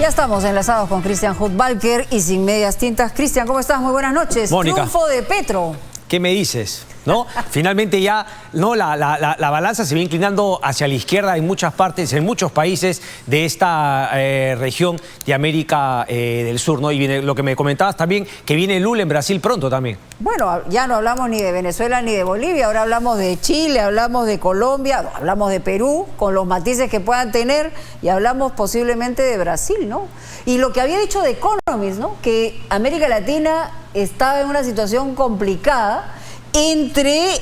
Ya estamos enlazados con Cristian Hudtvalcker y Sin Medias Tintas. Cristian, ¿cómo estás? Muy buenas noches. Mónica, triunfo de Petro. ¿Qué me dices? ¿No? Finalmente ya la balanza se va inclinando hacia la izquierda en muchas partes, en muchos países de esta región de América del Sur, ¿no? Y viene lo que me comentabas también, que viene Lula en Brasil pronto también. Bueno, ya no hablamos ni de Venezuela ni de Bolivia, ahora hablamos de Chile, hablamos de Colombia, hablamos de Perú, con los matices que puedan tener, y hablamos posiblemente de Brasil, ¿no? Y lo que había dicho The Economist, ¿no? Que América Latina estaba en una situación complicada entre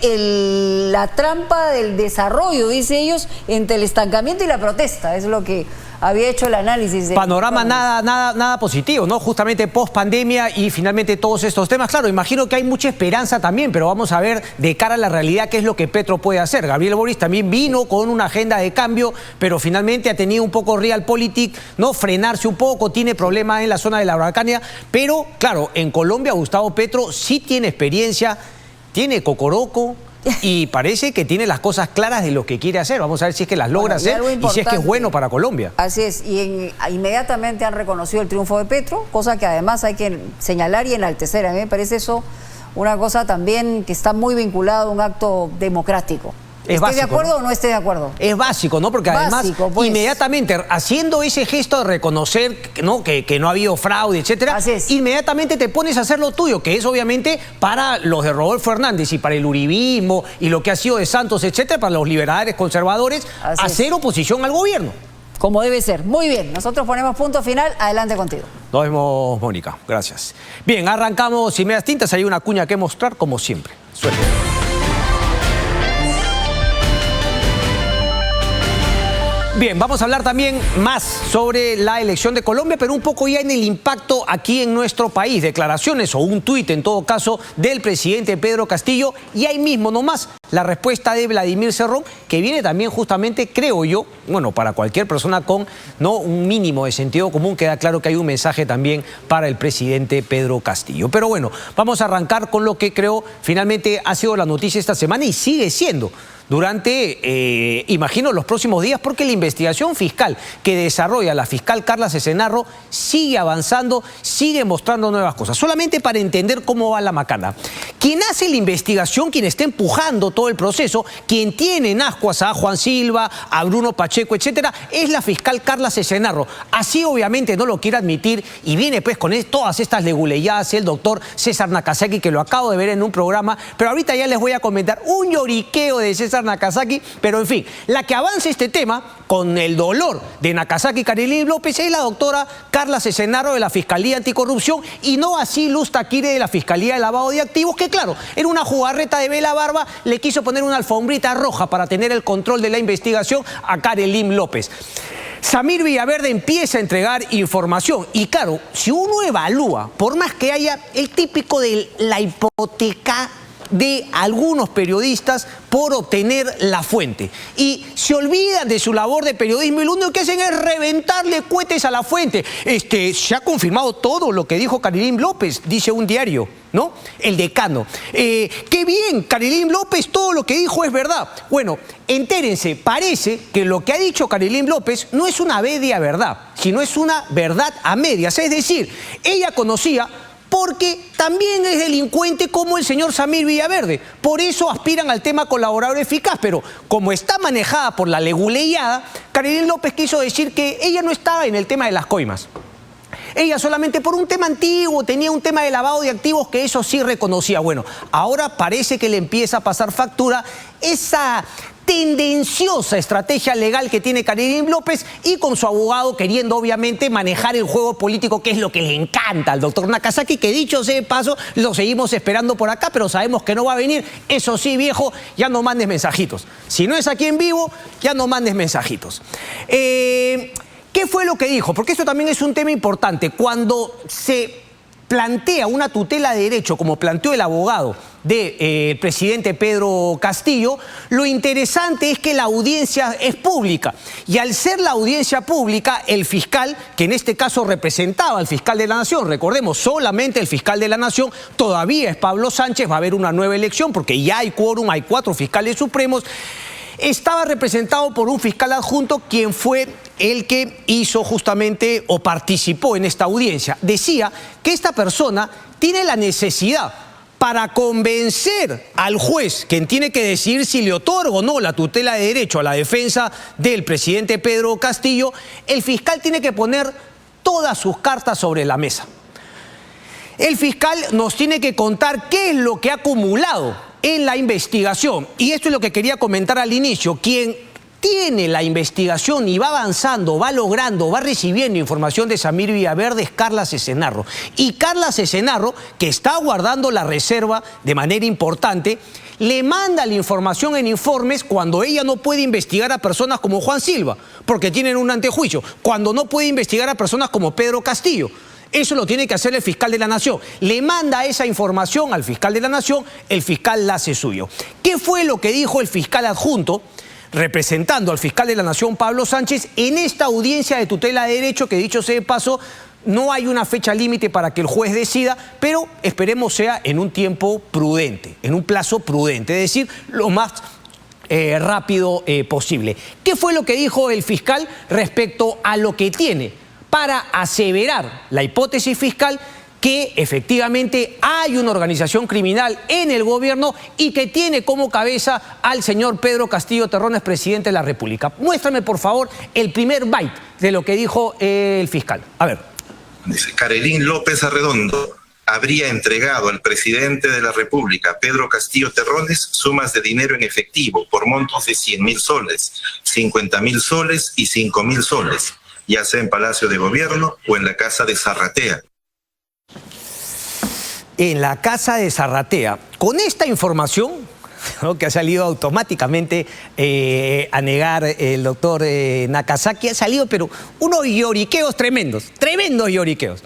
la trampa del desarrollo, dice ellos, entre el estancamiento y la protesta. Es lo que había hecho el análisis. Panorama nada positivo, ¿no? Justamente post pandemia y finalmente todos estos temas. Claro, imagino que hay mucha esperanza también, pero vamos a ver de cara a la realidad qué es lo que Petro puede hacer. Gabriel Boric también vino con una agenda de cambio, pero finalmente ha tenido un poco realpolitik, ¿no? Frenarse un poco, tiene problemas en la zona de la Araucanía, pero claro, en Colombia Gustavo Petro sí tiene experiencia, tiene cocoroco y parece que tiene las cosas claras de lo que quiere hacer. Vamos a ver si es que las logra hacer y si es que es bueno para Colombia. Así es, y inmediatamente han reconocido el triunfo de Petro, cosa que además hay que señalar y enaltecer. A mí me parece eso una cosa también que está muy vinculada a un acto democrático. ¿Esté de acuerdo, ¿no? ¿O no esté de acuerdo? Es básico, ¿no? Porque además, pues, inmediatamente, haciendo ese gesto de reconocer, ¿no? que no ha habido fraude, etcétera, inmediatamente te pones a hacer lo tuyo, que es obviamente para los de Rodolfo Hernández y para el uribismo y lo que ha sido de Santos, etcétera, para los liberales conservadores, hacer oposición al gobierno. Como debe ser. Muy bien, nosotros ponemos punto final. Adelante contigo. Nos vemos, Mónica. Gracias. Bien, arrancamos Sin Medias Tintas. Hay una cuña que mostrar, como siempre. Suerte. Bien, vamos a hablar también más sobre la elección de Colombia, pero un poco ya en el impacto aquí en nuestro país. Declaraciones o un tuit, en todo caso, del presidente Pedro Castillo, y ahí mismo nomás la respuesta de Vladimir Cerrón, que viene también justamente, creo yo, bueno, para cualquier persona con un mínimo de sentido común, queda claro que hay un mensaje también para el presidente Pedro Castillo. Pero bueno, vamos a arrancar con lo que creo finalmente ha sido la noticia esta semana y sigue siendo durante, imagino, los próximos días, porque la investigación fiscal que desarrolla la fiscal Carla Cesenarro sigue avanzando, sigue mostrando nuevas cosas. Solamente para entender cómo va la macana. Quien hace la investigación, quien está empujando todo el proceso, quien tiene en ascuas a Juan Silva, a Bruno Pacheco, etcétera, es la fiscal Carla Cesenarro. Así obviamente no lo quiere admitir y viene pues con todas estas leguleyadas el doctor César Nakazaki, que lo acabo de ver en un programa, pero ahorita ya les voy a comentar un lloriqueo de César Nakazaki, pero en fin, la que avanza este tema con el dolor de Nakazaki y Karilyn López es la doctora Carla Cesenarro de la Fiscalía Anticorrupción, y no así Luz Taquire de la Fiscalía de Lavado de Activos, que claro, era una jugarreta de Vela Barba, le quiso poner una alfombrita roja para tener el control de la investigación a Karilyn López. Samir Villaverde empieza a entregar información y claro, si uno evalúa, por más que haya el típico de la hipoteca de algunos periodistas por obtener la fuente y se olvidan de su labor de periodismo y lo único que hacen es reventarle cohetes a la fuente. Se ha confirmado todo lo que dijo Karilyn López, dice un diario, ¿no? El Decano. Qué bien, Karilyn López, todo lo que dijo es verdad. Bueno, entérense, parece que lo que ha dicho Karilyn López no es una media verdad, sino es una verdad a medias. Es decir, ella conocía, porque también es delincuente como el señor Samir Villaverde. Por eso aspiran al tema colaborador eficaz, pero como está manejada por la leguleyada, Karilyn López quiso decir que ella no estaba en el tema de las coimas. Ella solamente por un tema antiguo, tenía un tema de lavado de activos que eso sí reconocía. Bueno, ahora parece que le empieza a pasar factura esa tendenciosa estrategia legal que tiene Karilyn López y con su abogado queriendo obviamente manejar el juego político, que es lo que le encanta al doctor Nakazaki, que dicho sea de paso, lo seguimos esperando por acá, pero sabemos que no va a venir. Eso sí, viejo, ya no mandes mensajitos. Si no es aquí en vivo, ya no mandes mensajitos. ¿Qué fue lo que dijo? Porque esto también es un tema importante. Cuando se plantea una tutela de derecho, como planteó el abogado del presidente Pedro Castillo, lo interesante es que la audiencia es pública. Y al ser la audiencia pública, el fiscal, que en este caso representaba al fiscal de la Nación, recordemos, solamente el fiscal de la Nación todavía es Pablo Sánchez, va a haber una nueva elección porque ya hay quórum, hay 4 fiscales supremos. estaba representado por un fiscal adjunto, quien fue el que hizo justamente o participó en esta audiencia. Decía que esta persona tiene la necesidad para convencer al juez, quien tiene que decidir si le otorga o no la tutela de derecho a la defensa del presidente Pedro Castillo, el fiscal tiene que poner todas sus cartas sobre la mesa. El fiscal nos tiene que contar qué es lo que ha acumulado en la investigación. Y esto es lo que quería comentar al inicio. Quien tiene la investigación y va avanzando, va logrando, va recibiendo información de Samir Villaverde es Carla Cesenarro. Y Carla Cesenarro, que está guardando la reserva de manera importante, le manda la información en informes cuando ella no puede investigar a personas como Juan Silva, porque tienen un antejuicio, cuando no puede investigar a personas como Pedro Castillo. Eso lo tiene que hacer el fiscal de la Nación. Le manda esa información al fiscal de la Nación, el fiscal la hace suyo. ¿Qué fue lo que dijo el fiscal adjunto, representando al fiscal de la Nación, Pablo Sánchez, en esta audiencia de tutela de derecho, que dicho sea de paso, no hay una fecha límite para que el juez decida, pero esperemos sea en un tiempo prudente, en un plazo prudente, es decir, lo más rápido posible? ¿Qué fue lo que dijo el fiscal respecto a lo que tiene para aseverar la hipótesis fiscal que efectivamente hay una organización criminal en el gobierno y que tiene como cabeza al señor Pedro Castillo Terrones, presidente de la República? Muéstrame, por favor, el primer byte de lo que dijo el fiscal. A ver. Dice: Karelyn López Arredondo habría entregado al presidente de la República, Pedro Castillo Terrones, sumas de dinero en efectivo por montos de 100.000 soles, 50.000 soles y 5.000 soles, ya sea en Palacio de Gobierno o en la casa de Zarratea. En la casa de Zarratea. Con esta información, ¿no?, que ha salido automáticamente a negar el doctor Nakazaki, ha salido, pero unos lloriqueos tremendos, tremendos lloriqueos.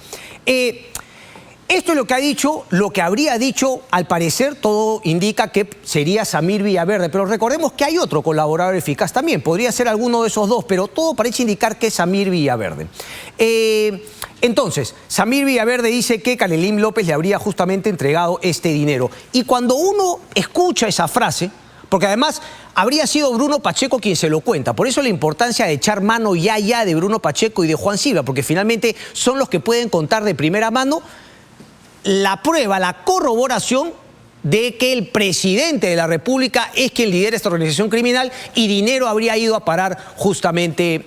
Esto es lo que ha dicho, lo que habría dicho, al parecer, todo indica que sería Samir Villaverde, pero recordemos que hay otro colaborador eficaz también, podría ser alguno de esos dos, pero todo parece indicar que es Samir Villaverde. Entonces, Samir Villaverde dice que Karelyn López le habría justamente entregado este dinero. Y cuando uno escucha esa frase, porque además habría sido Bruno Pacheco quien se lo cuenta, por eso la importancia de echar mano ya de Bruno Pacheco y de Juan Silva, porque finalmente son los que pueden contar de primera mano la prueba, la corroboración de que el presidente de la República es quien lidera esta organización criminal y dinero habría ido a parar justamente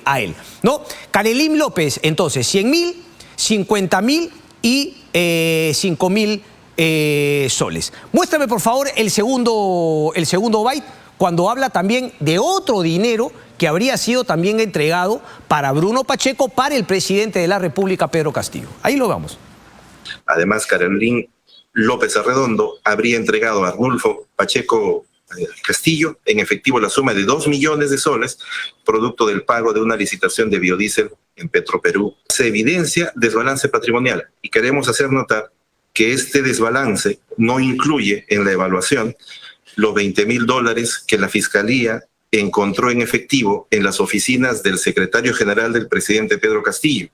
a él, ¿no? Karelyn López, entonces, 100.000, 50.000 y 5.000 soles. Muéstrame, por favor, el segundo byte, cuando habla también de otro dinero que habría sido también entregado para Bruno Pacheco, para el presidente de la República, Pedro Castillo. Ahí lo vamos. Además, Karelyn López Arredondo habría entregado a Arnulfo Pacheco Castillo en efectivo la suma de 2 millones de soles, producto del pago de una licitación de biodiesel en Petroperú. Se evidencia desbalance patrimonial y queremos hacer notar que este desbalance no incluye en la evaluación los $20.000 que la Fiscalía encontró en efectivo en las oficinas del secretario general del presidente Pedro Castillo.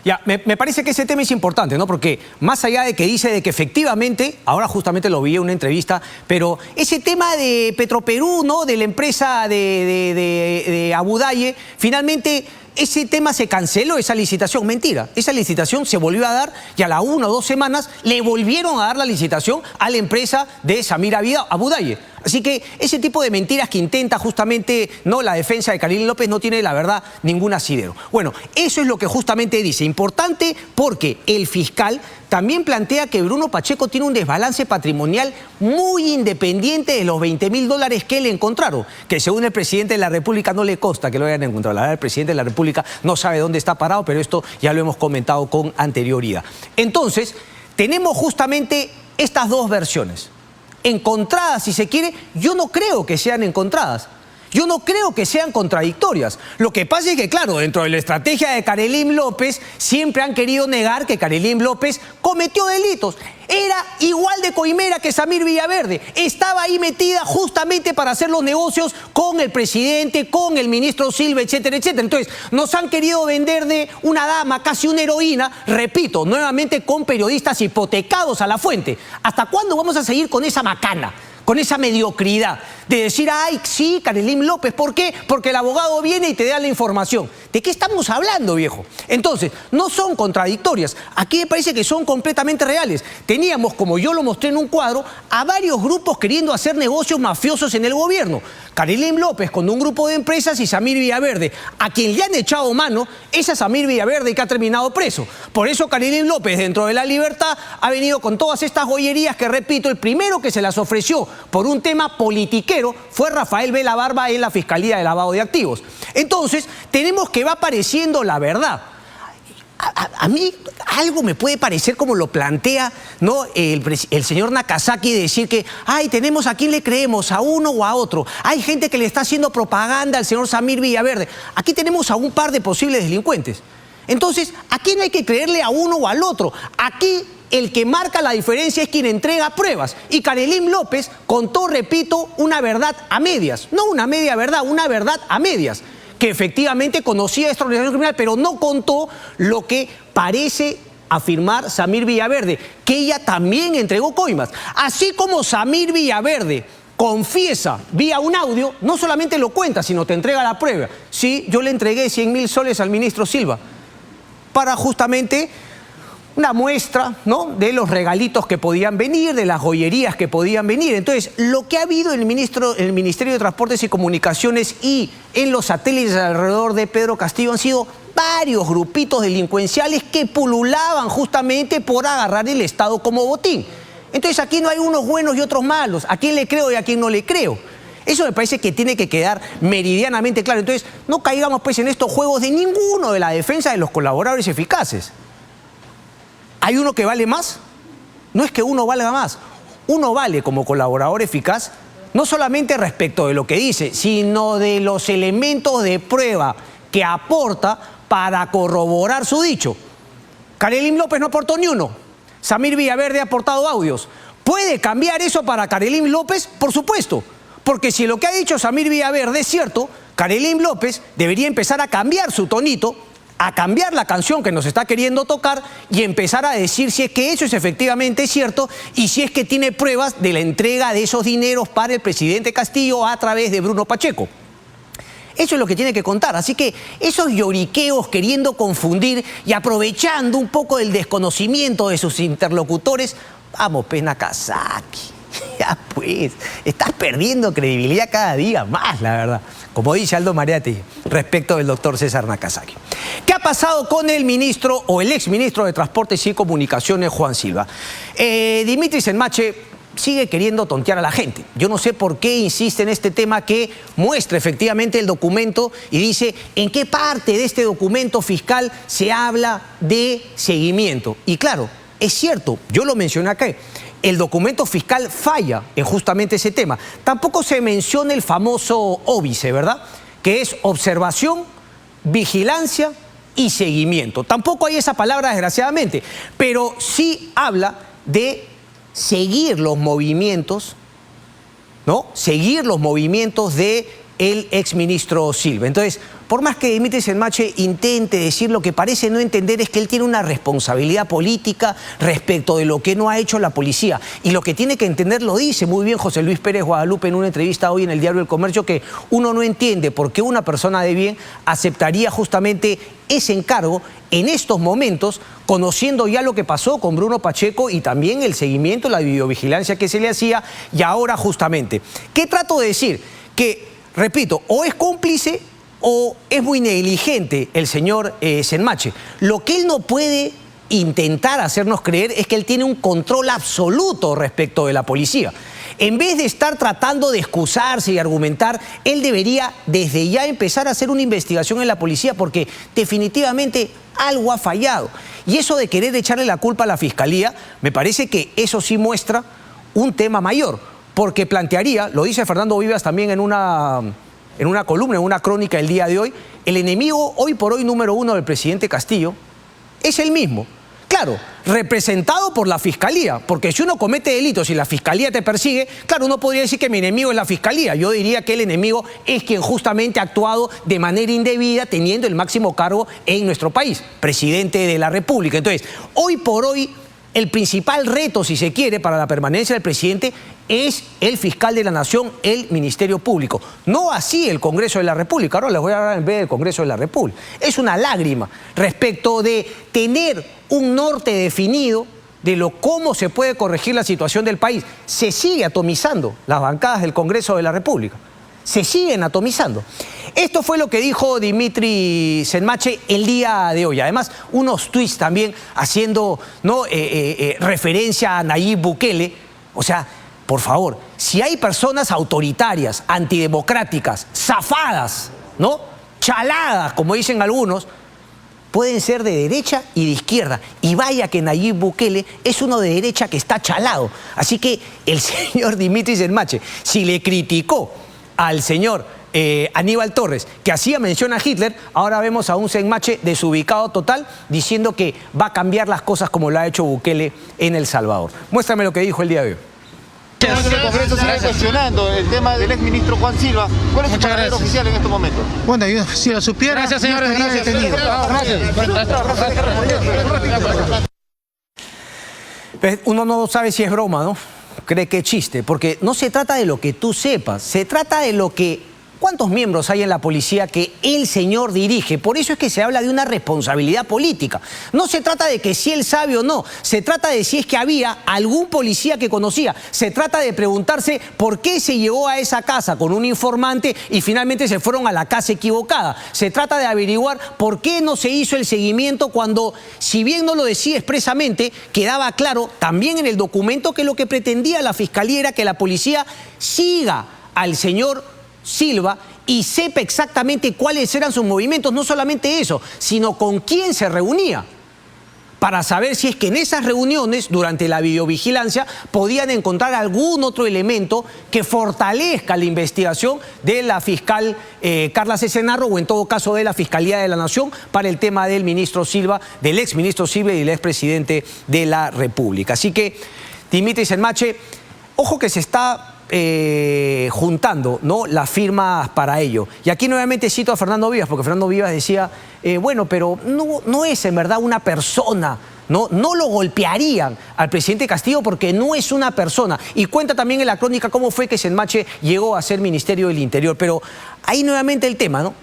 Ya, me parece que ese tema es importante, ¿no? Porque más allá de que dice de que efectivamente, ahora justamente lo vi en una entrevista, pero ese tema de Petroperú, ¿no?, de la empresa de Abu Dhabi, finalmente ese tema se canceló, esa licitación. Mentira, esa licitación se volvió a dar y a la 1 o 2 semanas le volvieron a dar la licitación a la empresa de Samir Abu Dhabi. Así que ese tipo de mentiras que intenta justamente, no, la defensa de Karelyn López no tiene, la verdad, ningún asidero. Bueno, eso es lo que justamente dice. Importante porque el fiscal también plantea que Bruno Pacheco tiene un desbalance patrimonial muy independiente de los $20.000 que le encontraron, que según el presidente de la República no le consta que lo hayan encontrado. La verdad, el presidente de la República no sabe dónde está parado, pero esto ya lo hemos comentado con anterioridad. Entonces, tenemos justamente estas dos versiones. Encontradas, si se quiere. Yo no creo que sean encontradas. Yo no creo que sean contradictorias. Lo que pasa es que, claro, dentro de la estrategia de Karelyn López, siempre han querido negar que Karelyn López cometió delitos. Era igual de coimera que Samir Villaverde. Estaba ahí metida justamente para hacer los negocios con el presidente, con el ministro Silva, etcétera, etcétera. Entonces, nos han querido vender de una dama, casi una heroína, repito, nuevamente con periodistas hipotecados a la fuente. ¿Hasta cuándo vamos a seguir con esa macana? con esa mediocridad de decir, ay, sí, Karelim López, ¿por qué? Porque el abogado viene y te da la información. ¿De qué estamos hablando, viejo? Entonces, no son contradictorias. Aquí me parece que son completamente reales. Teníamos, como yo lo mostré en un cuadro, a varios grupos queriendo hacer negocios mafiosos en el gobierno. Karelim López con un grupo de empresas y Samir Villaverde. A quien le han echado mano es a Samir Villaverde, que ha terminado preso. Por eso Karelim López, dentro de La Libertad, ha venido con todas estas joyerías que, repito, el primero que se las ofreció por un tema politiquero fue Rafael Vela Barba en la Fiscalía de Lavado de Activos. Entonces, tenemos que va apareciendo la verdad. A mí algo me puede parecer como lo plantea, ¿no?, el señor Nakazaki, de decir que, ay, tenemos a quién le creemos, a uno o a otro. Hay gente que le está haciendo propaganda al señor Samir Villaverde. Aquí tenemos a un par de posibles delincuentes. Entonces, ¿a quién hay que creerle, a uno o al otro? Aquí el que marca la diferencia es quien entrega pruebas. Y Karelim López contó, repito, una verdad a medias. No una media verdad, una verdad a medias. Que efectivamente conocía esta organización criminal, pero no contó lo que parece afirmar Samir Villaverde, que ella también entregó coimas. Así como Samir Villaverde confiesa vía un audio, no solamente lo cuenta, sino te entrega la prueba. Sí, yo le entregué 100.000 soles al ministro Silva para justamente una muestra, ¿no?, de los regalitos que podían venir, de las joyerías que podían venir. Entonces, lo que ha habido en el Ministerio de Transportes y Comunicaciones y en los satélites alrededor de Pedro Castillo han sido varios grupitos delincuenciales que pululaban justamente por agarrar el Estado como botín. Entonces, aquí no hay unos buenos y otros malos. ¿A quién le creo y a quién no le creo? Eso me parece que tiene que quedar meridianamente claro. Entonces, no caigamos pues en estos juegos de ninguno de la defensa de los colaboradores eficaces. ¿Hay uno que vale más? No es que uno valga más. Uno vale como colaborador eficaz no solamente respecto de lo que dice, sino de los elementos de prueba que aporta para corroborar su dicho. Karelim López no aportó ni uno. Samir Villaverde ha aportado audios. ¿Puede cambiar eso para Karelim López? Por supuesto. Porque si lo que ha dicho Samir Villaverde es cierto, Karelim López debería empezar a cambiar su tonito, a cambiar la canción que nos está queriendo tocar y empezar a decir si es que eso es efectivamente cierto y si es que tiene pruebas de la entrega de esos dineros para el presidente Castillo a través de Bruno Pacheco. Eso es lo que tiene que contar. Así que esos lloriqueos queriendo confundir y aprovechando un poco del desconocimiento de sus interlocutores, vamos, pues, Nakazaki. Ya pues, estás perdiendo credibilidad cada día más, la verdad. Como dice Aldo Mariatti respecto del doctor César Nakazaki. ¿Qué ha pasado con el ministro o el exministro de Transportes y Comunicaciones, Juan Silva? Dimitris Enmache sigue queriendo tontear a la gente. Yo no sé por qué insiste en este tema, que muestra efectivamente el documento y dice en qué parte de este documento fiscal se habla de seguimiento. Y claro, es cierto, yo lo mencioné acá. El documento fiscal falla en justamente ese tema. Tampoco se menciona el famoso óbice, ¿verdad?, que es observación, vigilancia y seguimiento. Tampoco hay esa palabra, desgraciadamente, pero sí habla de seguir los movimientos, ¿no?, seguir los movimientos del exministro Silva. Entonces, por más que Dimitris Enmache intente decir, lo que parece no entender es que él tiene una responsabilidad política respecto de lo que no ha hecho la policía. Y lo que tiene que entender lo dice muy bien José Luis Pérez Guadalupe en una entrevista hoy en el diario El Comercio, que uno no entiende por qué una persona de bien aceptaría justamente ese encargo en estos momentos, conociendo ya lo que pasó con Bruno Pacheco y también el seguimiento, la videovigilancia que se le hacía, y ahora justamente. ¿Qué trato de decir? Que, repito, o es cómplice o es muy negligente el señor Enmache. Lo que él no puede intentar hacernos creer es que él tiene un control absoluto respecto de la policía. En vez de estar tratando de excusarse y argumentar, él debería desde ya empezar a hacer una investigación en la policía, porque definitivamente algo ha fallado. Y eso de querer echarle la culpa a la Fiscalía, me parece que eso sí muestra un tema mayor, porque plantearía, lo dice Fernando Vivas también en una columna, en una crónica el día de hoy, el enemigo hoy por hoy número uno del presidente Castillo es el mismo. Claro, representado por la Fiscalía, porque si uno comete delitos y la Fiscalía te persigue, claro, uno podría decir que mi enemigo es la Fiscalía. Yo diría que el enemigo es quien justamente ha actuado de manera indebida, teniendo el máximo cargo en nuestro país, presidente de la República. Entonces, hoy por hoy, el principal reto, si se quiere, para la permanencia del presidente es el fiscal de la Nación, el Ministerio Público. No así el Congreso de la República. Ahora les voy a hablar en vez del Congreso de la República. Es una lágrima respecto de tener un norte definido de cómo se puede corregir la situación del país. Se sigue atomizando las bancadas del Congreso de la República. Se siguen atomizando. Esto fue lo que dijo Dimitri Senmache el día de hoy. Además, unos tuits también haciendo referencia a Nayib Bukele. O sea, por favor, si hay personas autoritarias, antidemocráticas, zafadas, ¿no? Chaladas, como dicen algunos, pueden ser de derecha y de izquierda. Y vaya que Nayib Bukele es uno de derecha que está chalado. Así que el señor Dimitri Senmache, si le criticó al señor Aníbal Torres, que hacía mención a Hitler, ahora vemos a un Senmache desubicado total diciendo que va a cambiar las cosas como lo ha hecho Bukele en El Salvador. Muéstrame lo que dijo el día de hoy. El Congreso sigue cuestionando el tema del exministro Juan Silva. ¿Cuál es su paradero oficial en estos momentos? Bueno, yo si lo supiera... Gracias, señores. Gracias. Uno no sabe si es broma, ¿no? Cree que es chiste, porque no se trata de lo que tú sepas, se trata de lo que... ¿Cuántos miembros hay en la policía que el señor dirige? Por eso es que se habla de una responsabilidad política. No se trata de que si él sabe o no, se trata de si es que había algún policía que conocía. Se trata de preguntarse por qué se llegó a esa casa con un informante y finalmente se fueron a la casa equivocada. Se trata de averiguar por qué no se hizo el seguimiento cuando, si bien no lo decía expresamente, quedaba claro también en el documento que lo que pretendía la Fiscalía era que la policía siga al señor Silva y sepa exactamente cuáles eran sus movimientos, no solamente eso, sino con quién se reunía, para saber si es que en esas reuniones, durante la videovigilancia, podían encontrar algún otro elemento que fortalezca la investigación de la fiscal Carla Cesenarro, o en todo caso de la Fiscalía de la Nación, para el tema del ministro Silva, del exministro Silva y del expresidente de la República. Así que, Dimitri Senmache, ojo que se está juntando, ¿no?, las firmas para ello. Y aquí nuevamente cito a Fernando Vivas, porque Fernando Vivas decía, bueno, pero no es en verdad una persona, no lo golpearían al presidente Castillo porque no es una persona. Y cuenta también en la crónica cómo fue que Senmache llegó a ser Ministerio del Interior. Pero ahí nuevamente el tema, ¿no?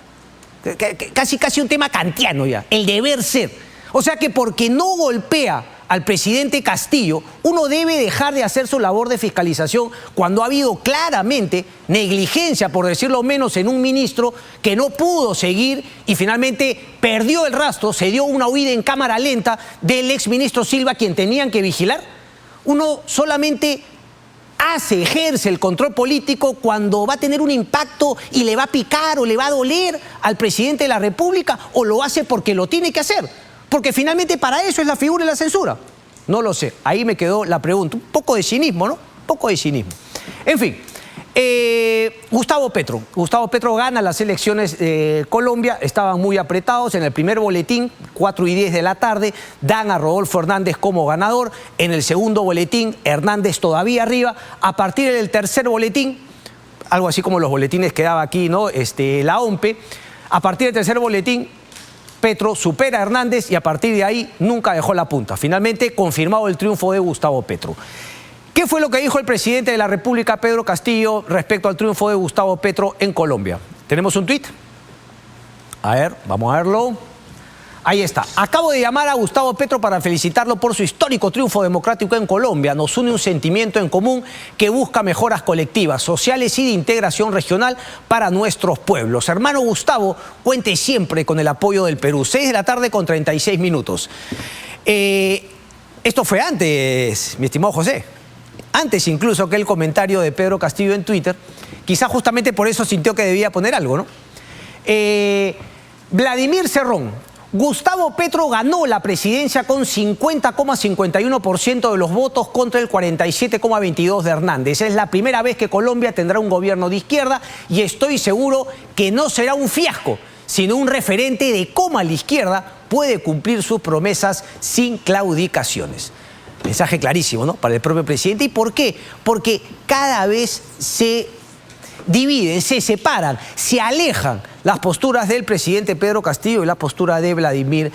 Casi un tema kantiano ya, el deber ser. O sea que porque no golpea al presidente Castillo, uno debe dejar de hacer su labor de fiscalización cuando ha habido claramente negligencia, por decirlo menos, en un ministro que no pudo seguir y finalmente perdió el rastro, se dio una huida en cámara lenta del exministro Silva, quien tenían que vigilar. Uno solamente ejerce el control político cuando va a tener un impacto y le va a picar o le va a doler al presidente de la República, o lo hace porque lo tiene que hacer. Porque finalmente para eso es la figura de la censura. No lo sé, ahí me quedó la pregunta. Un poco de cinismo, ¿no? Un poco de cinismo. En fin, Gustavo Petro. Gustavo Petro gana las elecciones de Colombia, estaban muy apretados. En el primer boletín, 4:10 de la tarde, dan a Rodolfo Hernández como ganador. En el segundo boletín, Hernández todavía arriba. A partir del tercer boletín, algo así como los boletines que daba aquí, ¿no?, la OMPE, a partir del tercer boletín, Petro supera a Hernández y a partir de ahí nunca dejó la punta. Finalmente, confirmado el triunfo de Gustavo Petro. ¿Qué fue lo que dijo el presidente de la República, Pedro Castillo, respecto al triunfo de Gustavo Petro en Colombia? ¿Tenemos un tuit? A ver, vamos a verlo. Ahí está. Acabo de llamar a Gustavo Petro para felicitarlo por su histórico triunfo democrático en Colombia. Nos une un sentimiento en común que busca mejoras colectivas, sociales y de integración regional para nuestros pueblos. Hermano Gustavo, cuente siempre con el apoyo del Perú. 6 de la tarde con 36 minutos. Esto fue antes, mi estimado José. Antes incluso que el comentario de Pedro Castillo en Twitter. Quizás justamente por eso sintió que debía poner algo, ¿no? Vladimir Cerrón. Gustavo Petro ganó la presidencia con 50,51% de los votos contra el 47,22% de Hernández. Es la primera vez que Colombia tendrá un gobierno de izquierda y estoy seguro que no será un fiasco, sino un referente de cómo la izquierda puede cumplir sus promesas sin claudicaciones. Mensaje clarísimo, ¿no?, para el propio presidente. ¿Y por qué? Porque cada vez se dividen, se separan, se alejan las posturas del presidente Pedro Castillo y la postura de Vladimir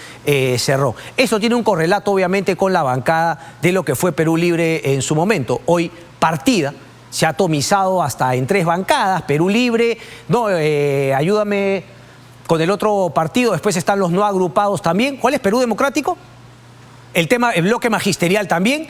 Cerrón. Eso tiene un correlato obviamente con la bancada de lo que fue Perú Libre en su momento. Hoy partida, se ha atomizado hasta en 3 bancadas, Perú Libre, no, ayúdame con el otro partido, después están los no agrupados también. ¿Cuál es Perú Democrático? El bloque magisterial también.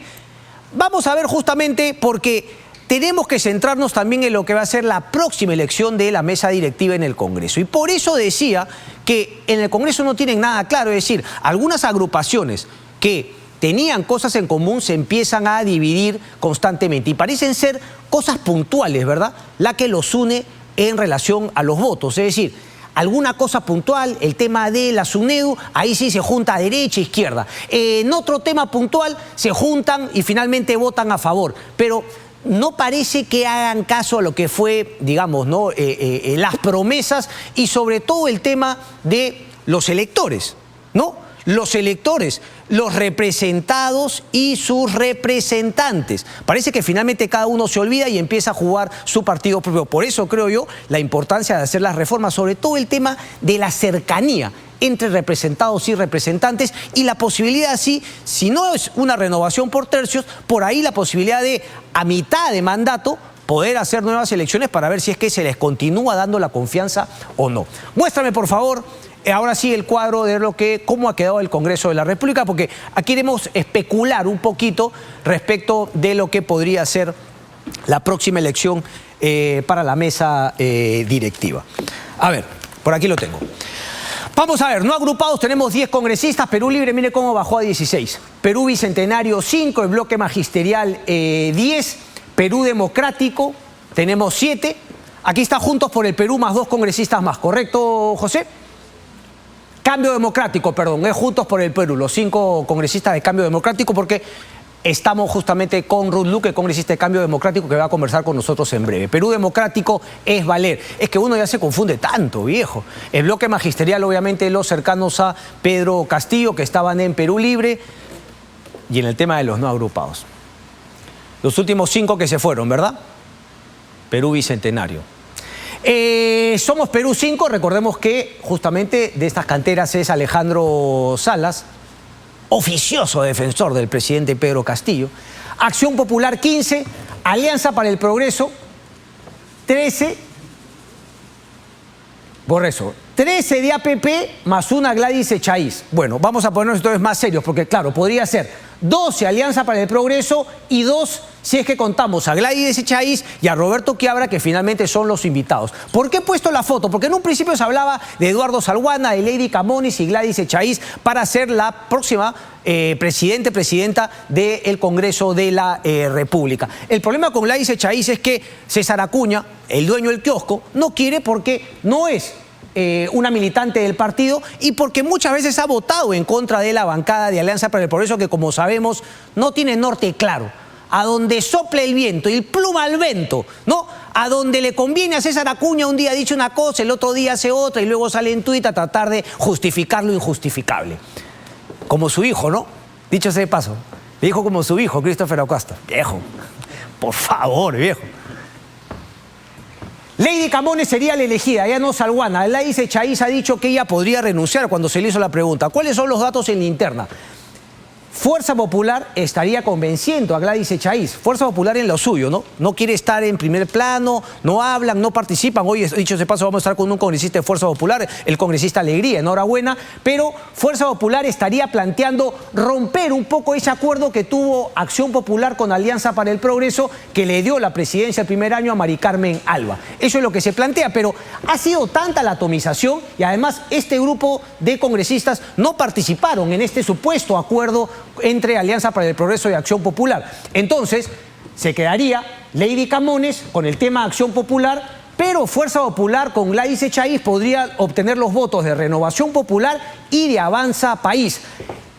Vamos a ver justamente porque tenemos que centrarnos también en lo que va a ser la próxima elección de la mesa directiva en el Congreso. Y por eso decía que en el Congreso no tienen nada claro, es decir, algunas agrupaciones que tenían cosas en común se empiezan a dividir constantemente y parecen ser cosas puntuales, ¿verdad?, la que los une en relación a los votos, es decir, alguna cosa puntual, el tema de la SUNEDU, ahí sí se junta derecha e izquierda. En otro tema puntual se juntan y finalmente votan a favor, pero no parece que hagan caso a lo que fue, digamos, ¿no?, las promesas y sobre todo el tema de los electores, ¿no? Los electores, los representados y sus representantes. Parece que finalmente cada uno se olvida y empieza a jugar su partido propio. Por eso creo yo la importancia de hacer las reformas, sobre todo el tema de la cercanía entre representados y representantes y la posibilidad, sí, si no es una renovación por tercios, por ahí la posibilidad de, a mitad de mandato, poder hacer nuevas elecciones para ver si es que se les continúa dando la confianza o no. Muéstrame, por favor, ahora sí el cuadro de cómo ha quedado el Congreso de la República, porque aquí queremos especular un poquito respecto de lo que podría ser la próxima elección para la mesa directiva. A ver, por aquí lo tengo. Vamos a ver, no agrupados tenemos 10 congresistas, Perú Libre, mire cómo bajó a 16. Perú Bicentenario 5, el bloque magisterial 10, Perú Democrático tenemos 7. Aquí está Juntos por el Perú más 2 congresistas más, ¿correcto, José? Cambio Democrático, perdón, es Juntos por el Perú, los 5 congresistas de Cambio Democrático, porque estamos justamente con Ruth Luque, congresista de Cambio Democrático, que va a conversar con nosotros en breve. Perú Democrático es Valer. Es que uno ya se confunde tanto, viejo. El bloque magisterial, obviamente, los cercanos a Pedro Castillo, que estaban en Perú Libre, y en el tema de los no agrupados. Los últimos 5 que se fueron, ¿verdad? Perú Bicentenario. Somos Perú 5, recordemos que justamente de estas canteras es Alejandro Salas, oficioso defensor del presidente Pedro Castillo. Acción Popular 15, Alianza para el Progreso 13, por eso, 13 de APP más una Gladys Echaíz. Bueno, vamos a ponernos entonces más serios, porque claro, podría ser 12 Alianza para el Progreso y 2 si es que contamos a Gladys Echaíz y a Roberto Quiabra, que finalmente son los invitados. ¿Por qué he puesto la foto? Porque en un principio se hablaba de Eduardo Salguana, de Lady Camones y Gladys Echaíz para ser la próxima presidenta del Congreso de la República. El problema con Gladys Echaíz es que César Acuña, el dueño del kiosco, no quiere porque no es una militante del partido y porque muchas veces ha votado en contra de la bancada de Alianza para el Progreso, que como sabemos no tiene norte claro. A donde sople el viento y pluma al viento, ¿no? A donde le conviene a César Acuña, un día ha dicho una cosa, el otro día hace otra y luego sale en tuit a tratar de justificar lo injustificable. Como su hijo, ¿no? Dicho sea de paso, le dijo como su hijo, Christopher Acosta. Viejo, por favor, viejo. Lady Camones sería la elegida, ya no Salguana. Gladys Echaíz ha dicho que ella podría renunciar cuando se le hizo la pregunta. ¿Cuáles son los datos en la interna? Fuerza Popular estaría convenciendo a Gladys Echaíz. Fuerza Popular en lo suyo, ¿no? No quiere estar en primer plano, no hablan, no participan. Hoy, dicho de paso, vamos a estar con un congresista de Fuerza Popular, el congresista Alegría, enhorabuena. Pero Fuerza Popular estaría planteando romper un poco ese acuerdo que tuvo Acción Popular con Alianza para el Progreso, que le dio la presidencia el primer año a Mari Carmen Alba. Eso es lo que se plantea, pero ha sido tanta la atomización y además este grupo de congresistas no participaron en este supuesto acuerdo entre Alianza para el Progreso y Acción Popular. Entonces, se quedaría Lady Camones con el tema Acción Popular, pero Fuerza Popular con Gladys Echaíz podría obtener los votos de Renovación Popular y de Avanza País.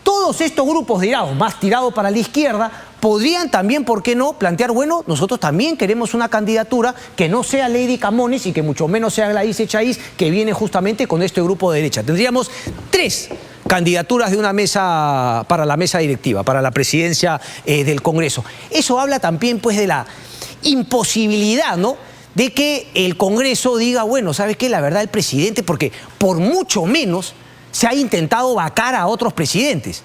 Todos estos grupos, digamos, más tirados para la izquierda, podrían también, ¿por qué no?, plantear, bueno, nosotros también queremos una candidatura que no sea Lady Camones y que mucho menos sea Gladys Echaíz, que viene justamente con este grupo de derecha. Tendríamos 3 candidaturas de una mesa para la mesa directiva, para la presidencia del Congreso. Eso habla también, pues, de la imposibilidad, ¿no?, de que el Congreso diga, bueno, ¿sabes qué? La verdad, el presidente, porque por mucho menos se ha intentado vacar a otros presidentes,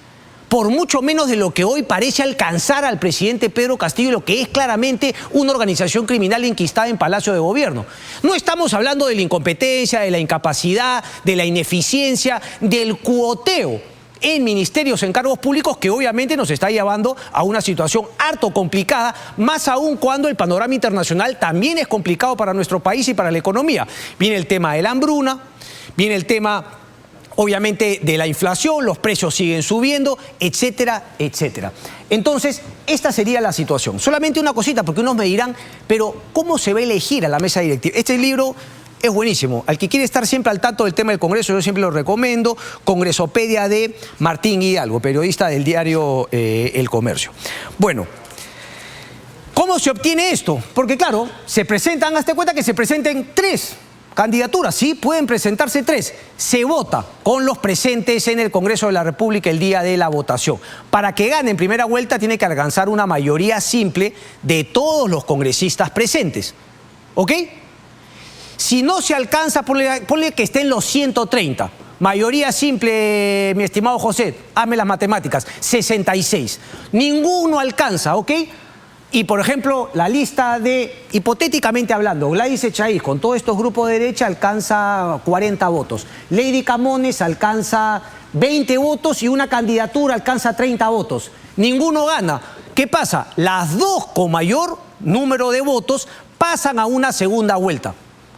por mucho menos de lo que hoy parece alcanzar al presidente Pedro Castillo, lo que es claramente una organización criminal enquistada en Palacio de Gobierno. No estamos hablando de la incompetencia, de la incapacidad, de la ineficiencia, del cuoteo en ministerios, en cargos públicos, que obviamente nos está llevando a una situación harto complicada, más aún cuando el panorama internacional también es complicado para nuestro país y para la economía. Viene el tema de la hambruna, viene el tema, obviamente, de la inflación, los precios siguen subiendo, etcétera, etcétera. Entonces, esta sería la situación. Solamente una cosita, porque unos me dirán, pero ¿cómo se va a elegir a la mesa directiva? Este libro es buenísimo. Al que quiere estar siempre al tanto del tema del Congreso, yo siempre lo recomiendo. Congresopedia de Martín Hidalgo, periodista del diario El Comercio. Bueno, ¿cómo se obtiene esto? Porque claro, se presentan, hazte cuenta que se presenten 3 candidaturas, sí, pueden presentarse 3. Se vota con los presentes en el Congreso de la República el día de la votación. Para que gane en primera vuelta tiene que alcanzar una mayoría simple de todos los congresistas presentes. ¿Ok? Si no se alcanza, ponle que estén los 130. Mayoría simple, mi estimado José, hazme las matemáticas, 66. Ninguno alcanza, ¿ok? Y, por ejemplo, la lista de, hipotéticamente hablando, Gladys Echaíz, con todos estos grupos de derecha, alcanza 40 votos. Lady Camones alcanza 20 votos y una candidatura alcanza 30 votos. Ninguno gana. ¿Qué pasa? Las 2 con mayor número de votos pasan a una segunda vuelta.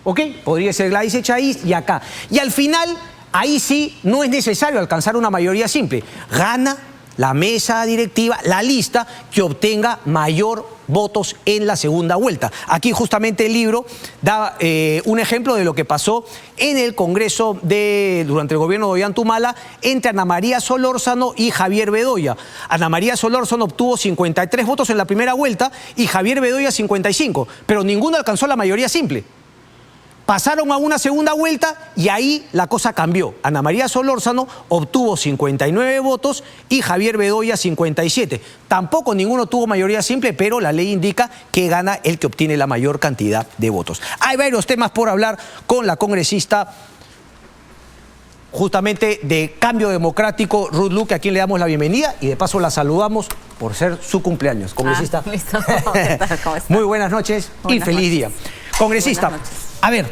¿Ok? Podría ser Gladys Echaíz y acá. Y al final, ahí sí, no es necesario alcanzar una mayoría simple. Gana la mesa directiva, la lista que obtenga mayor votos en la segunda vuelta. Aquí justamente el libro da un ejemplo de lo que pasó en el Congreso durante el gobierno de Ollantumala entre Ana María Solórzano y Javier Bedoya. Ana María Solórzano obtuvo 53 votos en la primera vuelta y Javier Bedoya 55, pero ninguno alcanzó la mayoría simple. Pasaron a una segunda vuelta y ahí la cosa cambió. Ana María Solórzano obtuvo 59 votos y Javier Bedoya 57. Tampoco ninguno tuvo mayoría simple, pero la ley indica que gana el que obtiene la mayor cantidad de votos. Hay varios temas por hablar con la congresista justamente de Cambio Democrático, Ruth Luque, a quien le damos la bienvenida y de paso la saludamos por ser su cumpleaños. Congresista. Listo. ¿Qué tal? ¿Cómo está? Muy buenas noches y feliz día. Congresista, a ver,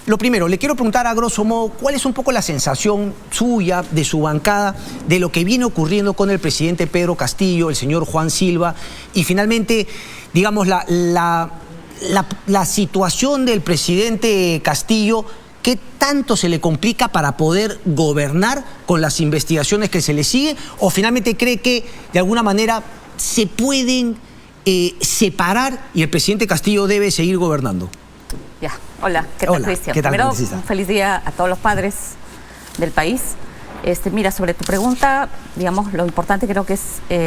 lo primero, le quiero preguntar a grosso modo, ¿cuál es un poco la sensación suya, de su bancada, de lo que viene ocurriendo con el presidente Pedro Castillo, el señor Juan Silva, y finalmente, digamos, la situación del presidente Castillo? ¿Qué tanto se le complica para poder gobernar con las investigaciones que se le siguen? ¿O finalmente cree que de alguna manera se pueden separar y el presidente Castillo debe seguir gobernando? Ya, hola, ¿qué tal, Cristian? ¿Qué tal, primero, congresista? un feliz día a todos los padres del país. Mira, sobre tu pregunta, digamos, lo importante creo que es,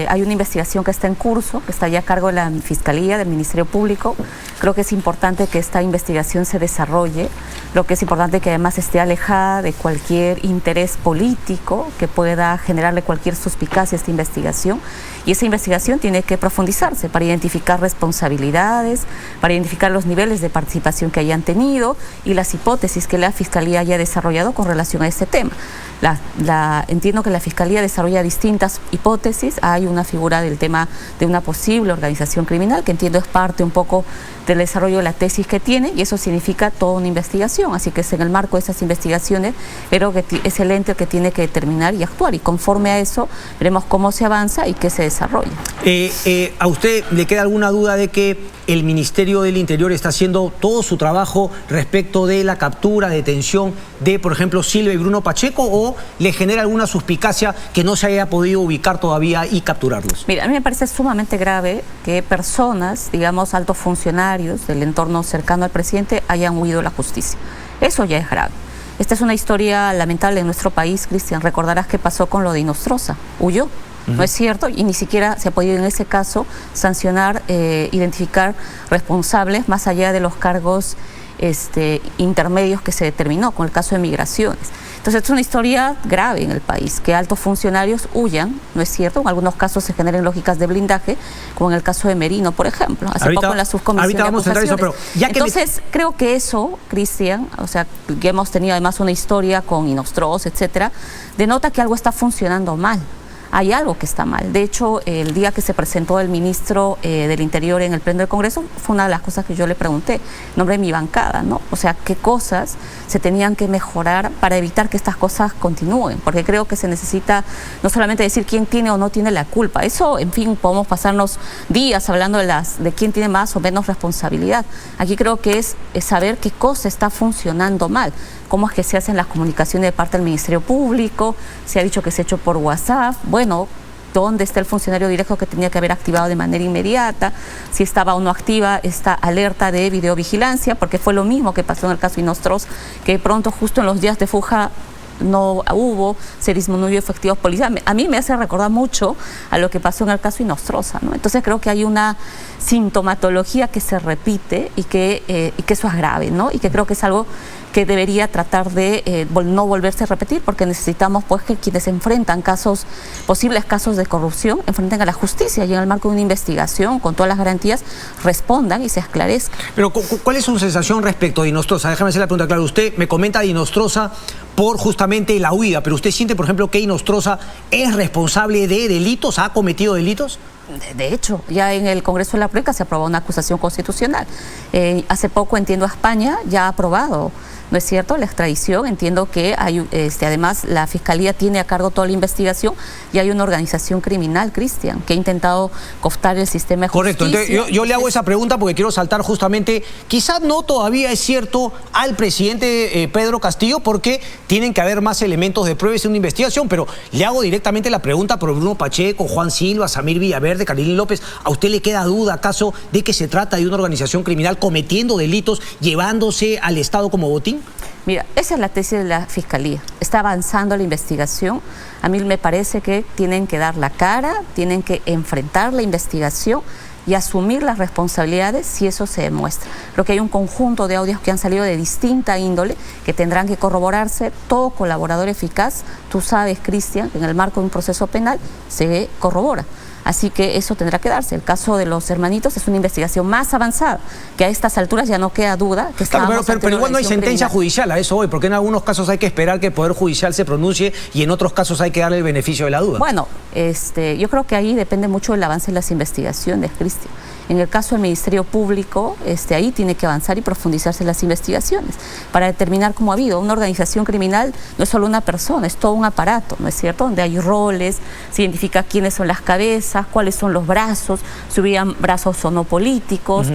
hay una investigación que está en curso, que está ya a cargo de la Fiscalía, del Ministerio Público. Creo que es importante que esta investigación se desarrolle. Creo que es importante que además esté alejada de cualquier interés político que pueda generarle cualquier suspicacia a esta investigación. Y esa investigación tiene que profundizarse para identificar responsabilidades, para identificar los niveles de participación que hayan tenido y las hipótesis que la Fiscalía haya desarrollado con relación a este tema. Entiendo que la Fiscalía desarrolla distintas hipótesis. Hay una figura del tema de una posible organización criminal, que entiendo es parte un poco del desarrollo de la tesis que tiene, y eso significa toda una investigación. Así que es en el marco de esas investigaciones, pero que es el ente el que tiene que determinar y actuar, y conforme a eso veremos cómo se avanza y qué se desarrolla. ¿A usted le queda alguna duda de que el Ministerio del Interior está haciendo todo su trabajo respecto de la captura, detención de, por ejemplo, Silva y Bruno Pacheco, o le genera alguna suspicacia que no se haya podido ubicar todavía y capturarlos? Mira, a mí me parece sumamente grave que personas, digamos, altos funcionarios del entorno cercano al presidente hayan huido de la justicia. Eso ya es grave. Esta es una historia lamentable en nuestro país, Cristian. Recordarás qué pasó con lo de Inostroza. Huyó. ¿No es cierto? Y ni siquiera se ha podido en ese caso sancionar, identificar responsables más allá de los cargos intermedios que se determinó con el caso de migraciones. Entonces es una historia grave en el país, que altos funcionarios huyan, ¿no es cierto? En algunos casos se generen lógicas de blindaje, como en el caso de Merino, por ejemplo, hace poco en la subcomisión ahorita vamos a entrar eso, pero ya que entonces creo que eso, Cristian, o sea, que hemos tenido además una historia con Inostros, etcétera, denota que algo está funcionando mal. Hay algo que está mal. De hecho, el día que se presentó el ministro del Interior en el Pleno del Congreso, fue una de las cosas que yo le pregunté, en nombre de mi bancada, ¿no? O sea, ¿qué cosas se tenían que mejorar para evitar que estas cosas continúen? Porque creo que se necesita no solamente decir quién tiene o no tiene la culpa. Eso, en fin, podemos pasarnos días hablando de quién tiene más o menos responsabilidad. Aquí creo que es saber qué cosa está funcionando mal. Cómo es que se hacen las comunicaciones de parte del Ministerio Público, se ha dicho que se ha hecho por WhatsApp, bueno, ¿dónde está el funcionario directo que tenía que haber activado de manera inmediata? Si estaba o no activa esta alerta de videovigilancia, porque fue lo mismo que pasó en el caso Inostros, que de pronto justo en los días de fuga no hubo, se disminuyó efectivos policiales. A mí me hace recordar mucho a lo que pasó en el caso Inostroza, ¿no? Entonces creo que hay una sintomatología que se repite y que eso es grave, ¿no? Y que creo que es algo que debería tratar de no volverse a repetir, porque necesitamos pues que quienes enfrentan posibles casos de corrupción, enfrenten a la justicia y en el marco de una investigación con todas las garantías respondan y se esclarezcan. Pero ¿cuál es su sensación respecto de Inostroza? Déjame hacer la pregunta clara. Usted me comenta de Inostroza por justamente la huida, pero ¿usted siente, por ejemplo, que Inostroza es responsable de delitos, ha cometido delitos? De hecho, ya en el Congreso de la República se aprobó una acusación constitucional. Hace poco, entiendo, España ya ha aprobado, ¿no es cierto?, la extradición. Entiendo que hay, además la Fiscalía tiene a cargo toda la investigación y hay una organización criminal, Cristian, que ha intentado cooptar el sistema de justicia. Correcto, entonces yo le hago esa pregunta porque quiero saltar justamente, quizás no todavía es cierto al presidente Pedro Castillo, porque tienen que haber más elementos de pruebas en una investigación, pero le hago directamente la pregunta por Bruno Pacheco, Juan Silva, Samir Villaverde, Carilín López. ¿A usted le queda duda acaso de que se trata de una organización criminal cometiendo delitos, llevándose al Estado como botín? Mira, esa es la tesis de la Fiscalía. Está avanzando la investigación. A mí me parece que tienen que dar la cara, tienen que enfrentar la investigación y asumir las responsabilidades si eso se demuestra. Creo que hay un conjunto de audios que han salido de distinta índole que tendrán que corroborarse. Todo colaborador eficaz, tú sabes, Cristian, en el marco de un proceso penal se corrobora. Así que eso tendrá que darse. El caso de los hermanitos es una investigación más avanzada, que a estas alturas ya no queda duda que claro, pero igual no hay sentencia judicial a eso hoy, porque en algunos casos hay que esperar que el Poder Judicial se pronuncie y en otros casos hay que darle el beneficio de la duda. Bueno, yo creo que ahí depende mucho del avance de las investigaciones, Cristian. En el caso del Ministerio Público, ahí tiene que avanzar y profundizarse las investigaciones para determinar cómo ha habido. Una organización criminal no es solo una persona, es todo un aparato, ¿no es cierto? Donde hay roles, se identifica quiénes son las cabezas, cuáles son los brazos, si hubieran brazos o no políticos,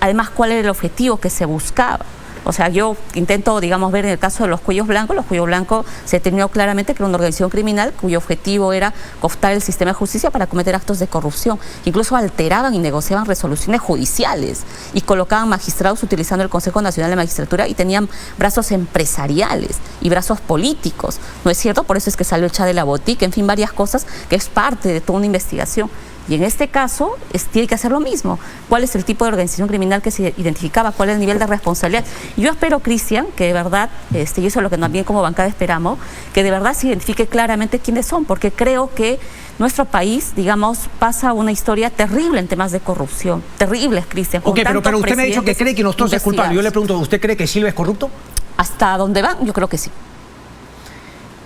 además cuál era el objetivo que se buscaba. O sea, yo intento, digamos, ver en el caso de los cuellos blancos se determinó claramente que era una organización criminal cuyo objetivo era cooptar el sistema de justicia para cometer actos de corrupción. Incluso alteraban y negociaban resoluciones judiciales y colocaban magistrados utilizando el Consejo Nacional de Magistratura y tenían brazos empresariales y brazos políticos, ¿no es cierto? Por eso es que salió el Cha de la Botica, en fin, varias cosas que es parte de toda una investigación. Y en este caso tiene que hacer lo mismo. ¿Cuál es el tipo de organización criminal que se identificaba? ¿Cuál es el nivel de responsabilidad? Y yo espero, Cristian, que de verdad, y eso es lo que también como bancada esperamos, que de verdad se identifique claramente quiénes son, porque creo que nuestro país, digamos, pasa una historia terrible en temas de corrupción. Terribles, Cristian. Ok, pero usted me ha dicho que cree que Inostroza es culpable. Yo le pregunto, ¿usted cree que Silva es corrupto? Hasta donde van, yo creo que sí.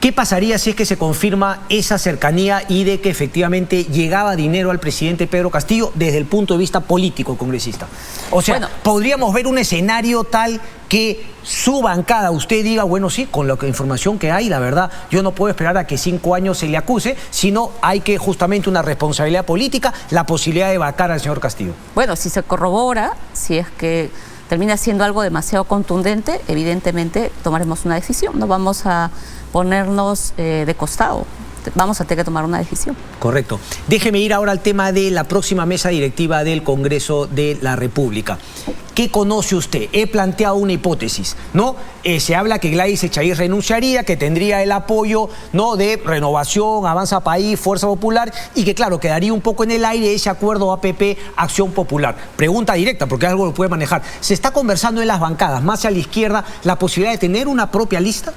¿Qué pasaría si es que se confirma esa cercanía y de que efectivamente llegaba dinero al presidente Pedro Castillo desde el punto de vista político, congresista? O sea, bueno, ¿podríamos ver un escenario tal que su bancada, usted diga, bueno, sí, con la información que hay, la verdad, yo no puedo esperar a que 5 años se le acuse, sino hay que justamente una responsabilidad política, la posibilidad de vacar al señor Castillo? Bueno, si se corrobora, si es que termina siendo algo demasiado contundente, evidentemente tomaremos una decisión. No vamos a ponernos de costado. Vamos a tener que tomar una decisión. Correcto. Déjeme ir ahora al tema de la próxima mesa directiva del Congreso de la República. ¿Qué conoce usted? He planteado una hipótesis, ¿no? Se habla que Gladys Echaíz renunciaría, que tendría el apoyo, ¿no?, de Renovación, Avanza País, Fuerza Popular, y que, claro, quedaría un poco en el aire ese acuerdo APP, Acción Popular. Pregunta directa, porque algo lo puede manejar. ¿Se está conversando en las bancadas, más a la izquierda, la posibilidad de tener una propia lista?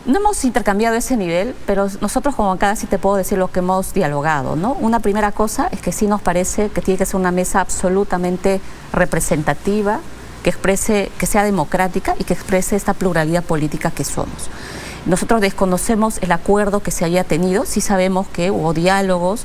No hemos intercambiado ese nivel, pero nosotros como bancada sí te puedo decir lo que hemos dialogado, ¿no? Una primera cosa es que sí nos parece que tiene que ser una mesa absolutamente representativa, que exprese, que sea democrática y que exprese esta pluralidad política que somos. Nosotros desconocemos el acuerdo que se haya tenido, sí sabemos que hubo diálogos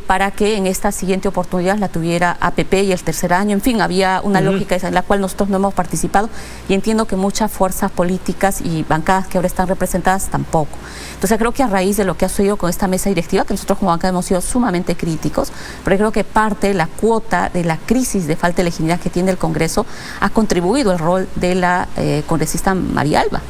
para que en esta siguiente oportunidad la tuviera APP y el tercer año, en fin, había una lógica en la cual nosotros no hemos participado y entiendo que muchas fuerzas políticas y bancadas que ahora están representadas tampoco. Entonces creo que a raíz de lo que ha sucedido con esta mesa directiva, que nosotros como bancada hemos sido sumamente críticos, pero creo que parte de la cuota de la crisis de falta de legitimidad que tiene el Congreso ha contribuido el rol de la congresista María Alba.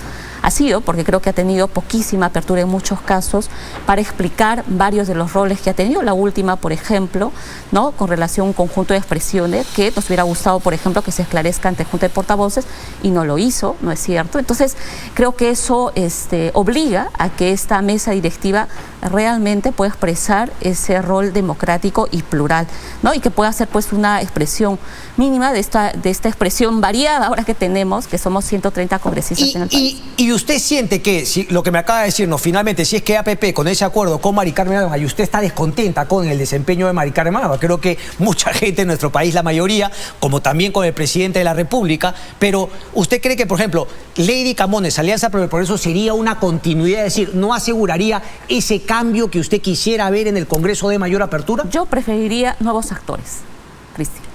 Ha sido porque creo que ha tenido poquísima apertura en muchos casos para explicar varios de los roles que ha tenido. La última, por ejemplo, ¿no?, con relación a un conjunto de expresiones que nos hubiera gustado, por ejemplo, que se esclarezca ante Junta de Portavoces y no lo hizo, ¿no es cierto? Entonces, creo que eso obliga a que esta mesa directiva realmente pueda expresar ese rol democrático y plural, ¿no? Y que pueda ser pues una expresión mínima de esta expresión variada ahora que tenemos, que somos 130 congresistas en el país. ¿Y usted siente que, si, lo que me acaba de decirnos, finalmente, si es que APP con ese acuerdo con Mari Carmen Alba y usted está descontenta con el desempeño de Mari Carmen Alba? Creo que mucha gente en nuestro país, la mayoría, como también con el presidente de la República, pero ¿usted cree que, por ejemplo, Lady Camones, Alianza por el Progreso, sería una continuidad, es decir, no aseguraría ese cambio que usted quisiera ver en el Congreso de mayor apertura? Yo preferiría nuevos actores, Cristian.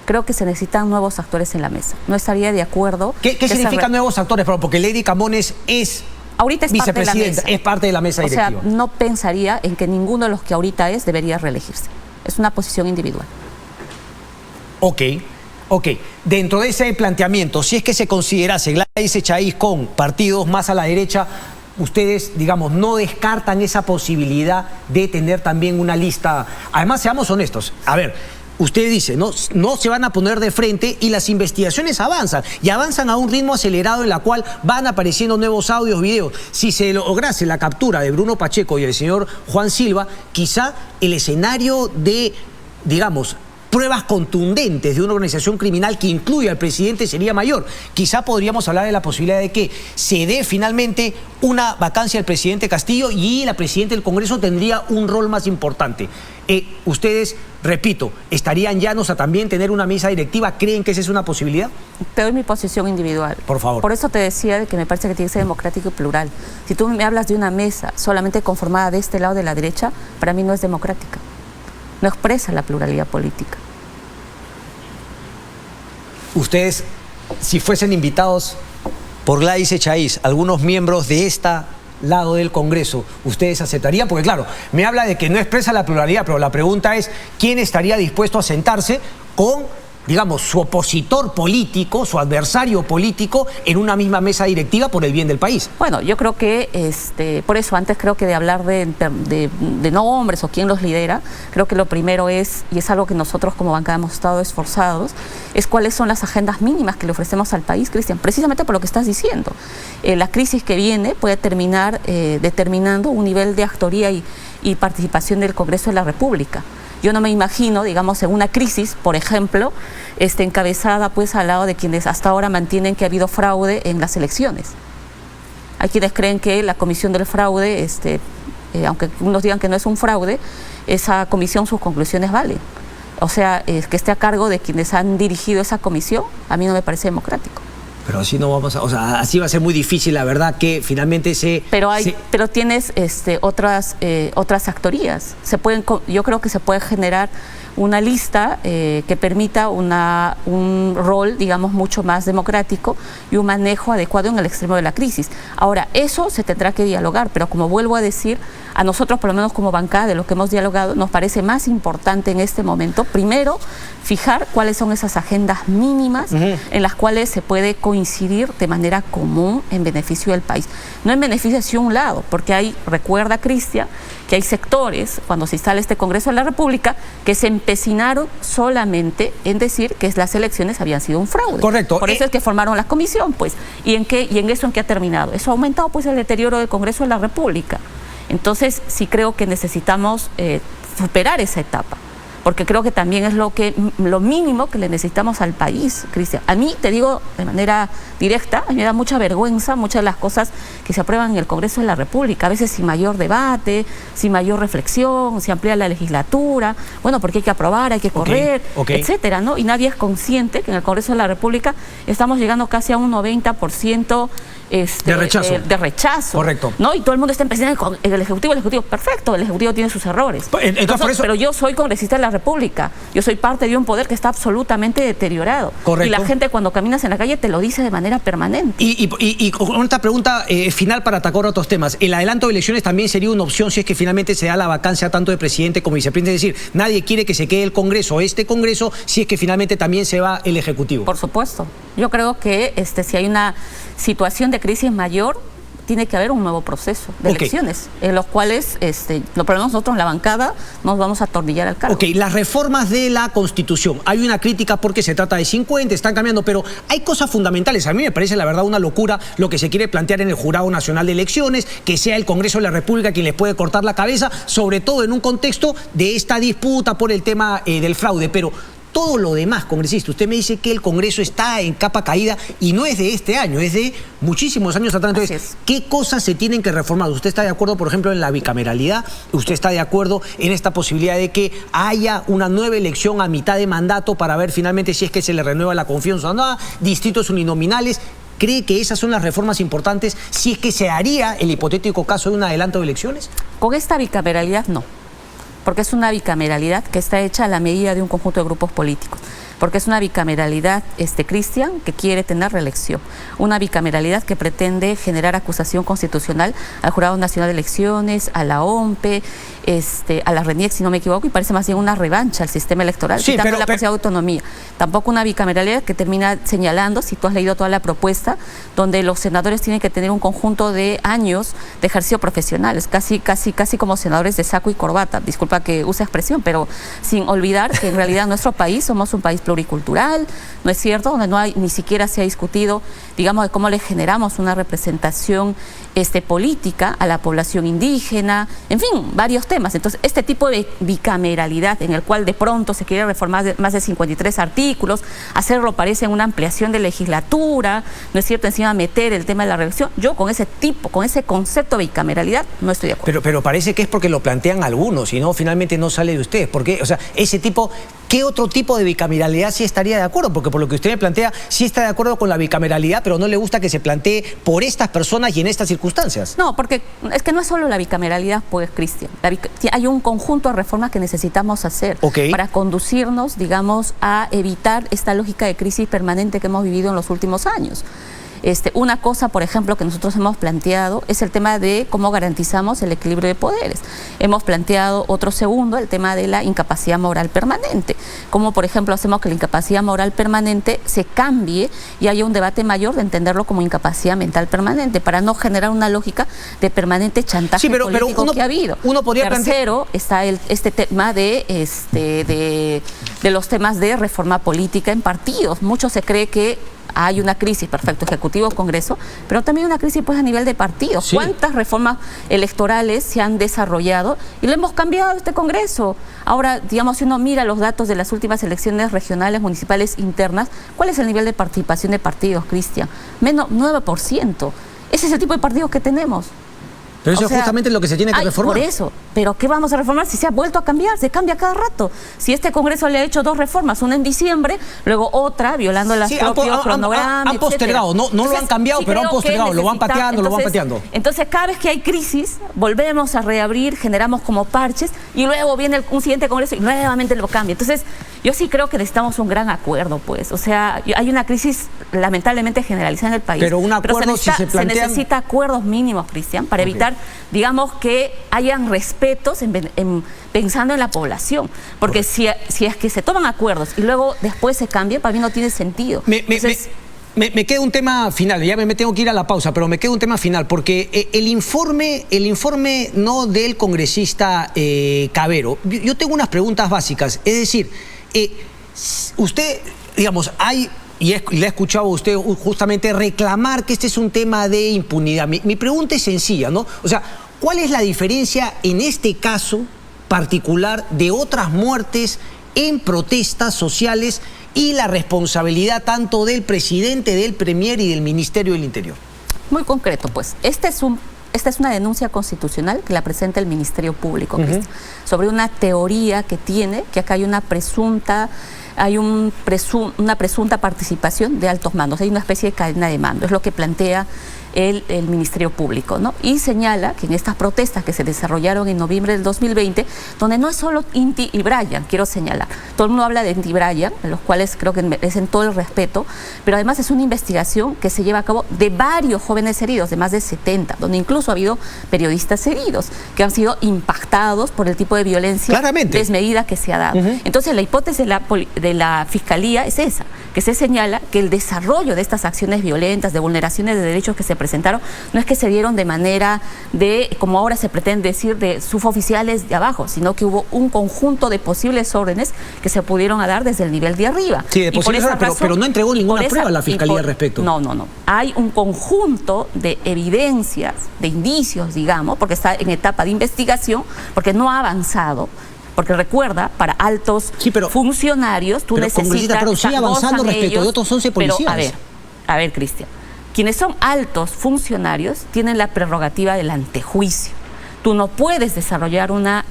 Creo que se necesitan nuevos actores en la mesa. No estaría de acuerdo. ¿Qué significan nuevos actores? Porque Lady Camones es ahorita es vicepresidenta, es parte de la mesa directiva. O sea, no pensaría en que ninguno de los que ahorita debería reelegirse. Es una posición individual. Ok. Dentro de ese planteamiento, si es que se considerase Gladys Echaíz con partidos más a la derecha, ustedes, digamos, no descartan esa posibilidad de tener también una lista. Además, seamos honestos. A ver, usted dice, no se van a poner de frente y las investigaciones avanzan. Y avanzan a un ritmo acelerado en la cual van apareciendo nuevos audios, videos. Si se lograse la captura de Bruno Pacheco y el señor Juan Silva, quizá el escenario de, digamos, pruebas contundentes de una organización criminal que incluye al presidente sería mayor. Quizá podríamos hablar de la posibilidad de que se dé finalmente una vacancia al presidente Castillo y la presidenta del Congreso tendría un rol más importante. Ustedes, repito, ¿estarían llanos a también tener una mesa directiva? ¿Creen que esa es una posibilidad? Te doy mi posición individual. Por favor. Por eso te decía de que me parece que tiene que ser democrático y plural. Si tú me hablas de una mesa solamente conformada de este lado de la derecha, para mí no es democrática. No expresa la pluralidad política. Ustedes, si fuesen invitados por Gladys Echaíz, algunos miembros de esta lado del Congreso, ¿ustedes aceptarían? Porque claro, me habla de que no expresa la pluralidad, pero la pregunta es, ¿quién estaría dispuesto a sentarse con, digamos, su opositor político, su adversario político, en una misma mesa directiva por el bien del país? Bueno, yo creo que, por eso antes creo que de hablar de nombres o quién los lidera, creo que lo primero es, y es algo que nosotros como bancada hemos estado esforzados, es cuáles son las agendas mínimas que le ofrecemos al país, Cristian, precisamente por lo que estás diciendo. La crisis que viene puede terminar determinando un nivel de actoría y participación del Congreso de la República. Yo no me imagino, digamos, en una crisis, por ejemplo, encabezada pues al lado de quienes hasta ahora mantienen que ha habido fraude en las elecciones. Hay quienes creen que la comisión del fraude, aunque unos digan que no es un fraude, esa comisión, sus conclusiones valen. O sea, que esté a cargo de quienes han dirigido esa comisión, a mí no me parece democrático. Pero así no vamos a... O sea, así va a ser muy difícil, la verdad, que finalmente Pero tienes otras actorías. Yo creo que se puede generar una lista que permita un rol, digamos, mucho más democrático y un manejo adecuado en el extremo de la crisis. Ahora, eso se tendrá que dialogar, pero como vuelvo a decir, a nosotros, por lo menos como bancada, de lo que hemos dialogado, nos parece más importante en este momento, primero, fijar cuáles son esas agendas mínimas en las cuales se puede coincidir de manera común en beneficio del país. No en beneficio de un lado, porque recuerda, Cristian, que hay sectores, cuando se instala este Congreso de la República, que se empecinaron solamente en decir que las elecciones habían sido un fraude. Correcto. Por eso es que formaron la comisión, pues. ¿Y en eso en qué ha terminado? Eso ha aumentado, pues, el deterioro del Congreso de la República. Entonces, sí creo que necesitamos superar esa etapa. porque creo que también es lo mínimo que le necesitamos al país, Cristian. A mí, te digo de manera directa, a mí me da mucha vergüenza muchas de las cosas que se aprueban en el Congreso de la República, a veces sin mayor debate, sin mayor reflexión, se amplía la legislatura, bueno, porque hay que aprobar, hay que correr, etcétera, ¿no? Y nadie es consciente que en el Congreso de la República estamos llegando casi a un 90% de rechazo. Correcto. ¿No? Y todo el mundo está empezando el Ejecutivo, perfecto, el Ejecutivo tiene sus errores. Pero yo soy congresista de la República, yo soy parte de un poder que está absolutamente deteriorado. Correcto. Y la gente cuando caminas en la calle te lo dice de manera permanente. Y con esta pregunta final para atacar otros temas, el adelanto de elecciones también sería una opción si es que finalmente se da la vacancia tanto de presidente como vicepresidente, es decir, nadie quiere que se quede el Congreso, este Congreso, si es que finalmente también se va el Ejecutivo. Por supuesto. Yo creo que si hay una situación de crisis mayor, tiene que haber un nuevo proceso de elecciones, en los cuales lo ponemos nosotros en la bancada, nos vamos a atornillar al cargo. Ok, las reformas de la Constitución, hay una crítica porque se trata de 50, están cambiando, pero hay cosas fundamentales. A mí me parece la verdad una locura lo que se quiere plantear en el Jurado Nacional de Elecciones, que sea el Congreso de la República quien les puede cortar la cabeza, sobre todo en un contexto de esta disputa por el tema del fraude, pero todo lo demás, congresista, usted me dice que el Congreso está en capa caída y no es de este año, es de muchísimos años atrás. Entonces, ¿qué cosas se tienen que reformar? ¿Usted está de acuerdo, por ejemplo, en la bicameralidad? ¿Usted está de acuerdo en esta posibilidad de que haya una nueva elección a mitad de mandato para ver finalmente si es que se le renueva la confianza o no? Distritos uninominales. ¿Cree que esas son las reformas importantes si es que se haría el hipotético caso de un adelanto de elecciones? Con esta bicameralidad no. Porque es una bicameralidad que está hecha a la medida de un conjunto de grupos políticos. Porque es una bicameralidad, Cristian, que quiere tener reelección. Una bicameralidad que pretende generar acusación constitucional al Jurado Nacional de Elecciones, a la OMPE, a la RENIEC, si no me equivoco, y parece más bien una revancha al sistema electoral, quitando la posibilidad de autonomía. Tampoco una bicameralidad que termina señalando, si tú has leído toda la propuesta, donde los senadores tienen que tener un conjunto de años de ejercicio profesional, es casi como senadores de saco y corbata. Disculpa que use expresión, pero sin olvidar que en realidad nuestro país somos un país pluricultural, ¿no es cierto? Donde ni siquiera se ha discutido, digamos, de cómo le generamos una representación política a la población indígena, en fin, varios temas. Entonces, este tipo de bicameralidad en el cual de pronto se quiere reformar más de 53 artículos, hacerlo parece una ampliación de legislatura, ¿no es cierto? Encima meter el tema de la reelección, yo con ese concepto de bicameralidad no estoy de acuerdo. Pero parece que es porque lo plantean algunos y no, finalmente no sale de ustedes. Porque, o sea, ¿qué otro tipo de bicameralidad sí estaría de acuerdo? Porque por lo que usted me plantea, sí está de acuerdo con la bicameralidad, pero no le gusta que se plantee por estas personas y en estas circunstancias. No, porque es que no es solo la bicameralidad, pues, Cristian. Hay un conjunto de reformas que necesitamos hacer para conducirnos, digamos, a evitar esta lógica de crisis permanente que hemos vivido en los últimos años. Una cosa, por ejemplo, que nosotros hemos planteado es el tema de cómo garantizamos el equilibrio de poderes. Hemos planteado otro segundo, el tema de la incapacidad moral permanente. Cómo, por ejemplo, hacemos que la incapacidad moral permanente se cambie y haya un debate mayor de entenderlo como incapacidad mental permanente, para no generar una lógica de permanente chantaje político que ha habido. Tercero, está este tema de los temas de reforma política en partidos. Mucho se cree que hay una crisis, perfecto, Ejecutivo, Congreso, pero también una crisis pues a nivel de partidos. Sí. ¿Cuántas reformas electorales se han desarrollado y lo hemos cambiado este Congreso? Ahora, digamos, si uno mira los datos de las últimas elecciones regionales, municipales, internas, ¿cuál es el nivel de participación de partidos, Cristian? Menos 9%. Ese es el tipo de partidos que tenemos. Pero eso es justamente lo que se tiene que reformar. Por eso. Pero ¿qué vamos a reformar si se ha vuelto a cambiar? Se cambia cada rato. Si este Congreso le ha hecho 2 reformas, una en diciembre, luego otra, violando las propios cronogramas, han postergado, no lo han cambiado, pero han postergado, lo van pateando, Entonces, cada vez que hay crisis, volvemos a reabrir, generamos como parches, y luego viene un siguiente Congreso y nuevamente lo cambia. Entonces, yo sí creo que necesitamos un gran acuerdo, pues. O sea, hay una crisis lamentablemente generalizada en el país. Pero un acuerdo, si se plantean... Se necesita acuerdos mínimos, Cristian, para evitar, digamos, que hayan respetos pensando en la población. Porque si es que se toman acuerdos y luego después se cambia, para mí no tiene sentido. Me queda un tema final, ya me tengo que ir a la pausa, pero me queda un tema final, porque el informe no del congresista Cavero, yo tengo unas preguntas básicas. Es decir, usted, digamos, le he escuchado a usted justamente reclamar que este es un tema de impunidad. Mi pregunta es sencilla, ¿no? O sea, ¿cuál es la diferencia en este caso particular de otras muertes en protestas sociales y la responsabilidad tanto del presidente, del premier y del Ministerio del Interior? Muy concreto, pues. Esta es una denuncia constitucional que la presenta el Ministerio Público, Cristian, sobre una teoría que tiene, que acá hay una presunta participación de altos mandos, hay una especie de cadena de mando, es lo que plantea el Ministerio Público, ¿no? Y señala que en estas protestas que se desarrollaron en noviembre del 2020, donde no es solo Inti y Brian, quiero señalar, todo el mundo habla de Inti y Brian, en los cuales creo que merecen todo el respeto, pero además es una investigación que se lleva a cabo de varios jóvenes heridos, de más de 70, donde incluso ha habido periodistas heridos que han sido impactados por el tipo de violencia desmedida que se ha dado. Entonces la hipótesis de la Fiscalía es esa, que se señala que el desarrollo de estas acciones violentas, de vulneraciones de derechos que se presentaron, no es que se dieron de manera de, como ahora se pretende decir, de suboficiales de abajo, sino que hubo un conjunto de posibles órdenes que se pudieron dar desde el nivel de arriba. Sí, de posibles órdenes, pero no entregó ninguna prueba a la Fiscalía al respecto. No. Hay un conjunto de evidencias, de indicios, digamos, porque está en etapa de investigación, porque no ha avanzado. Porque recuerda, para altos funcionarios, tú necesitas... Pero sigue avanzando respecto de otros 11 policías. Pero, a ver, Cristian. Quienes son altos funcionarios tienen la prerrogativa del antejuicio. Tú no puedes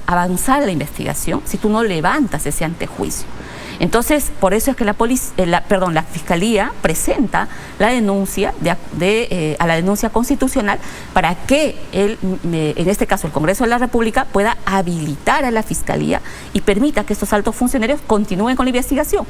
avanzar la investigación si tú no levantas ese antejuicio. Entonces, por eso es que la Fiscalía presenta la denuncia a la denuncia constitucional para que en este caso el Congreso de la República pueda habilitar a la Fiscalía y permita que estos altos funcionarios continúen con la investigación.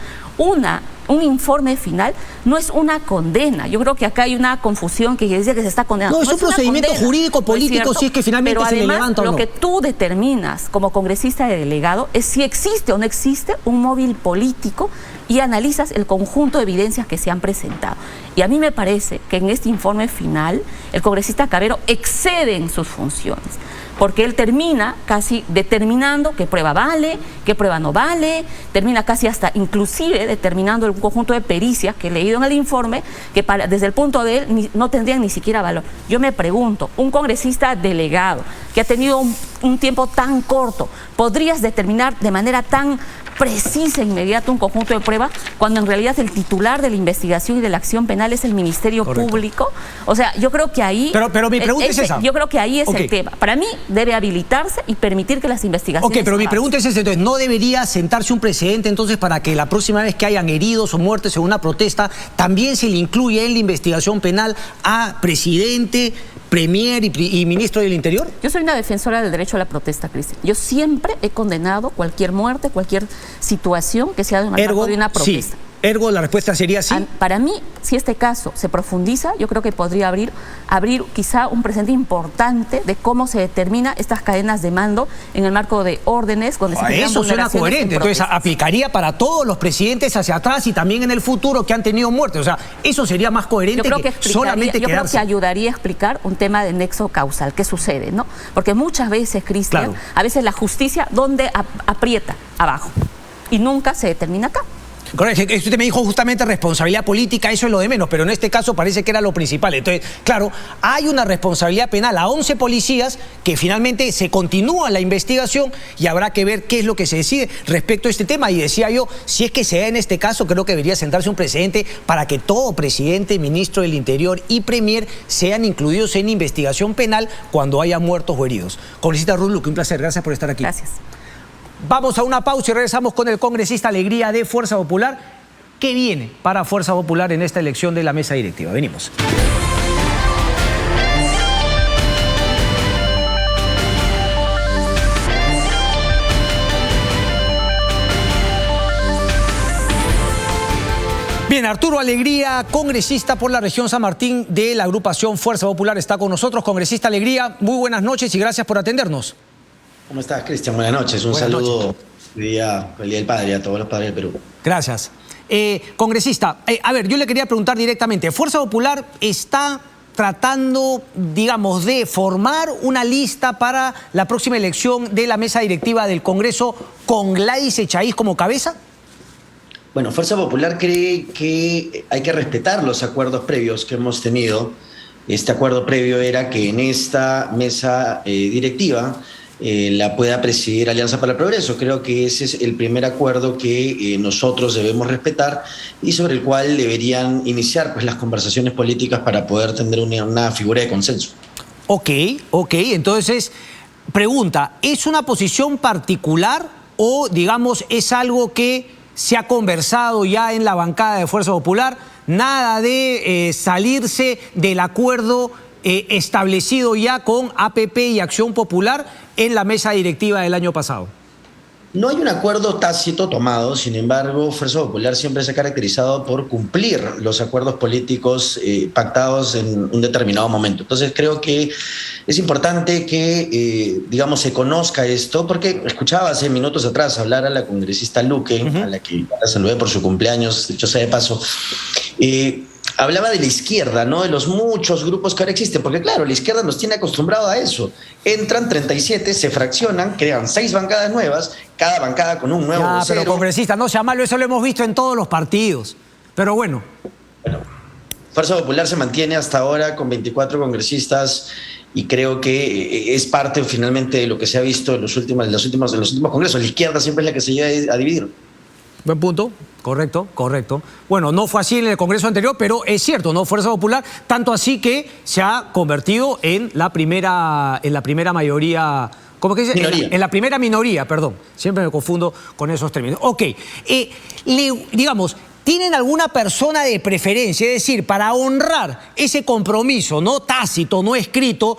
Un informe final no es una condena. Yo creo que acá hay una confusión que dice que se está condenando. No, es un procedimiento jurídico político, si es que finalmente se levanta o no. Lo que tú determinas como congresista de delegado es si existe o no existe un móvil político y analizas el conjunto de evidencias que se han presentado. Y a mí me parece que en este informe final el congresista Cabero excede en sus funciones, porque él termina casi determinando qué prueba vale, qué prueba no vale, termina casi hasta inclusive determinando el conjunto de pericias que he leído en el informe que desde el punto de él no tendrían ni siquiera valor. Yo me pregunto, un congresista delegado que ha tenido un tiempo tan corto, ¿podrías determinar de manera tan precisa e inmediata un conjunto de pruebas cuando en realidad el titular de la investigación y de la acción penal es el Ministerio Público? O sea, yo creo que ahí... Pero mi pregunta es esa. Yo creo que ahí es el tema. Para mí debe habilitarse y permitir que las investigaciones... Pero mi pregunta es esa. Entonces, ¿no debería sentarse un precedente entonces para que la próxima vez que hayan heridos o muertes en una protesta también se le incluya en la investigación penal a presidente, premier y ministro del Interior? Yo soy una defensora del derecho a la protesta, Cristian. Yo siempre he condenado cualquier muerte, cualquier situación que sea de una protesta. Sí. Ergo, la respuesta sería sí. Para mí, si este caso se profundiza, yo creo que podría abrir quizá un precedente importante de cómo se determina estas cadenas de mando en el marco de órdenes. Eso suena coherente. Entonces, aplicaría para todos los presidentes hacia atrás y también en el futuro que han tenido muertes. O sea, eso sería más coherente que solamente quedarse. Yo creo que ayudaría a explicar un tema de nexo causal. ¿Qué sucede, no? Porque muchas veces, Cristian, a veces la justicia, ¿dónde aprieta? Abajo. Y nunca se determina acá. Usted me dijo justamente responsabilidad política, eso es lo de menos, pero en este caso parece que era lo principal. Entonces, claro, hay una responsabilidad penal a 11 policías que finalmente se continúa la investigación y habrá que ver qué es lo que se decide respecto a este tema. Y decía yo, si es que se da en este caso, creo que debería sentarse un precedente para que todo presidente, ministro del Interior y premier sean incluidos en investigación penal cuando haya muertos o heridos. Congresista Ruth Luque, un placer, gracias por estar aquí. Gracias. Vamos a una pausa y regresamos con el congresista Alegría de Fuerza Popular. ¿Qué viene para Fuerza Popular en esta elección de la mesa directiva? Venimos. Bien, Arturo Alegría, congresista por la región San Martín de la agrupación Fuerza Popular, está con nosotros. Congresista Alegría, muy buenas noches y gracias por atendernos. ¿Cómo estás, Cristian? Buenas noches. Un saludo el Día del Padre a todos los padres del Perú. Gracias. Congresista, a ver, yo le quería preguntar directamente. ¿Fuerza Popular está tratando, digamos, de formar una lista para la próxima elección de la mesa directiva del Congreso con Gladys Echaíz como cabeza? Bueno, Fuerza Popular cree que hay que respetar los acuerdos previos que hemos tenido. Este acuerdo previo era que en esta mesa directiva la pueda presidir Alianza para el Progreso. Creo que ese es el primer acuerdo que nosotros debemos respetar y sobre el cual deberían iniciar pues, las conversaciones políticas para poder tener una figura de consenso. Ok, entonces, pregunta, ¿es una posición particular o, digamos, es algo que se ha conversado ya en la bancada de Fuerza Popular? Nada de salirse del acuerdo establecido ya con APP y Acción Popular en la mesa directiva del año pasado. No hay un acuerdo tácito tomado, sin embargo, Fuerza Popular siempre se ha caracterizado por cumplir los acuerdos políticos pactados en un determinado momento. Entonces creo que es importante que, digamos, se conozca esto, porque escuchaba hace minutos atrás hablar a la congresista Luque, a la que la saludé por su cumpleaños, dicho sea de paso, hablaba de la izquierda, ¿no? De los muchos grupos que ahora existen, porque claro, la izquierda nos tiene acostumbrado a eso. Entran 37, se fraccionan, crean 6 bancadas nuevas, cada bancada con un nuevo vocero. Pero congresista, no sea malo, eso lo hemos visto en todos los partidos. Pero bueno. Fuerza Popular se mantiene hasta ahora con 24 congresistas y creo que es parte finalmente de lo que se ha visto en los últimos congresos. La izquierda siempre es la que se llega a dividir. Buen punto, correcto. Bueno, no fue así en el Congreso anterior, pero es cierto, ¿no? Fuerza Popular, tanto así que se ha convertido en la primera mayoría, ¿cómo que dice? En la primera minoría, perdón. Siempre me confundo con esos términos. Ok, digamos, ¿tienen alguna persona de preferencia? Es decir, para honrar ese compromiso, no tácito, no escrito,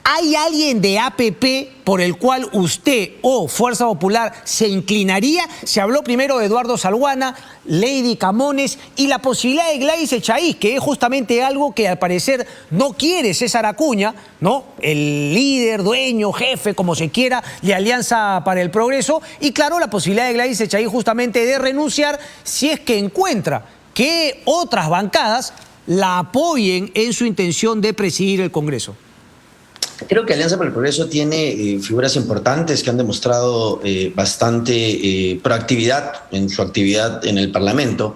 ¿hay alguien de APP por el cual usted o Fuerza Popular se inclinaría? Se habló primero de Eduardo Salguana, Lady Camones y la posibilidad de Gladys Echaíz, que es justamente algo que al parecer no quiere César Acuña, ¿no? El líder, dueño, jefe, como se quiera, de Alianza para el Progreso. Y claro, la posibilidad de Gladys Echaíz justamente de renunciar si es que encuentra que otras bancadas la apoyen en su intención de presidir el Congreso. Creo que Alianza para el Progreso tiene figuras importantes que han demostrado bastante proactividad en su actividad en el Parlamento.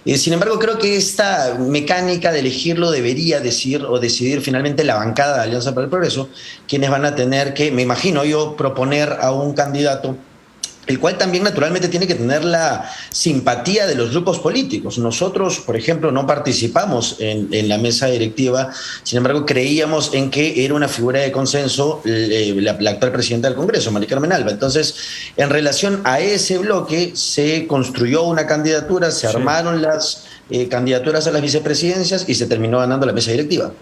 Sin embargo, creo que esta mecánica de elegirlo debería decidir finalmente la bancada de Alianza para el Progreso, quienes van a tener que, me imagino yo, proponer a un candidato el cual también naturalmente tiene que tener la simpatía de los grupos políticos. Nosotros, por ejemplo, no participamos en la mesa directiva, sin embargo, creíamos en que era una figura de consenso la actual presidenta del Congreso, Mari Carmen Alba. Entonces, en relación a ese bloque, se construyó una candidatura, se armaron las candidaturas a las vicepresidencias y se terminó ganando la mesa directiva.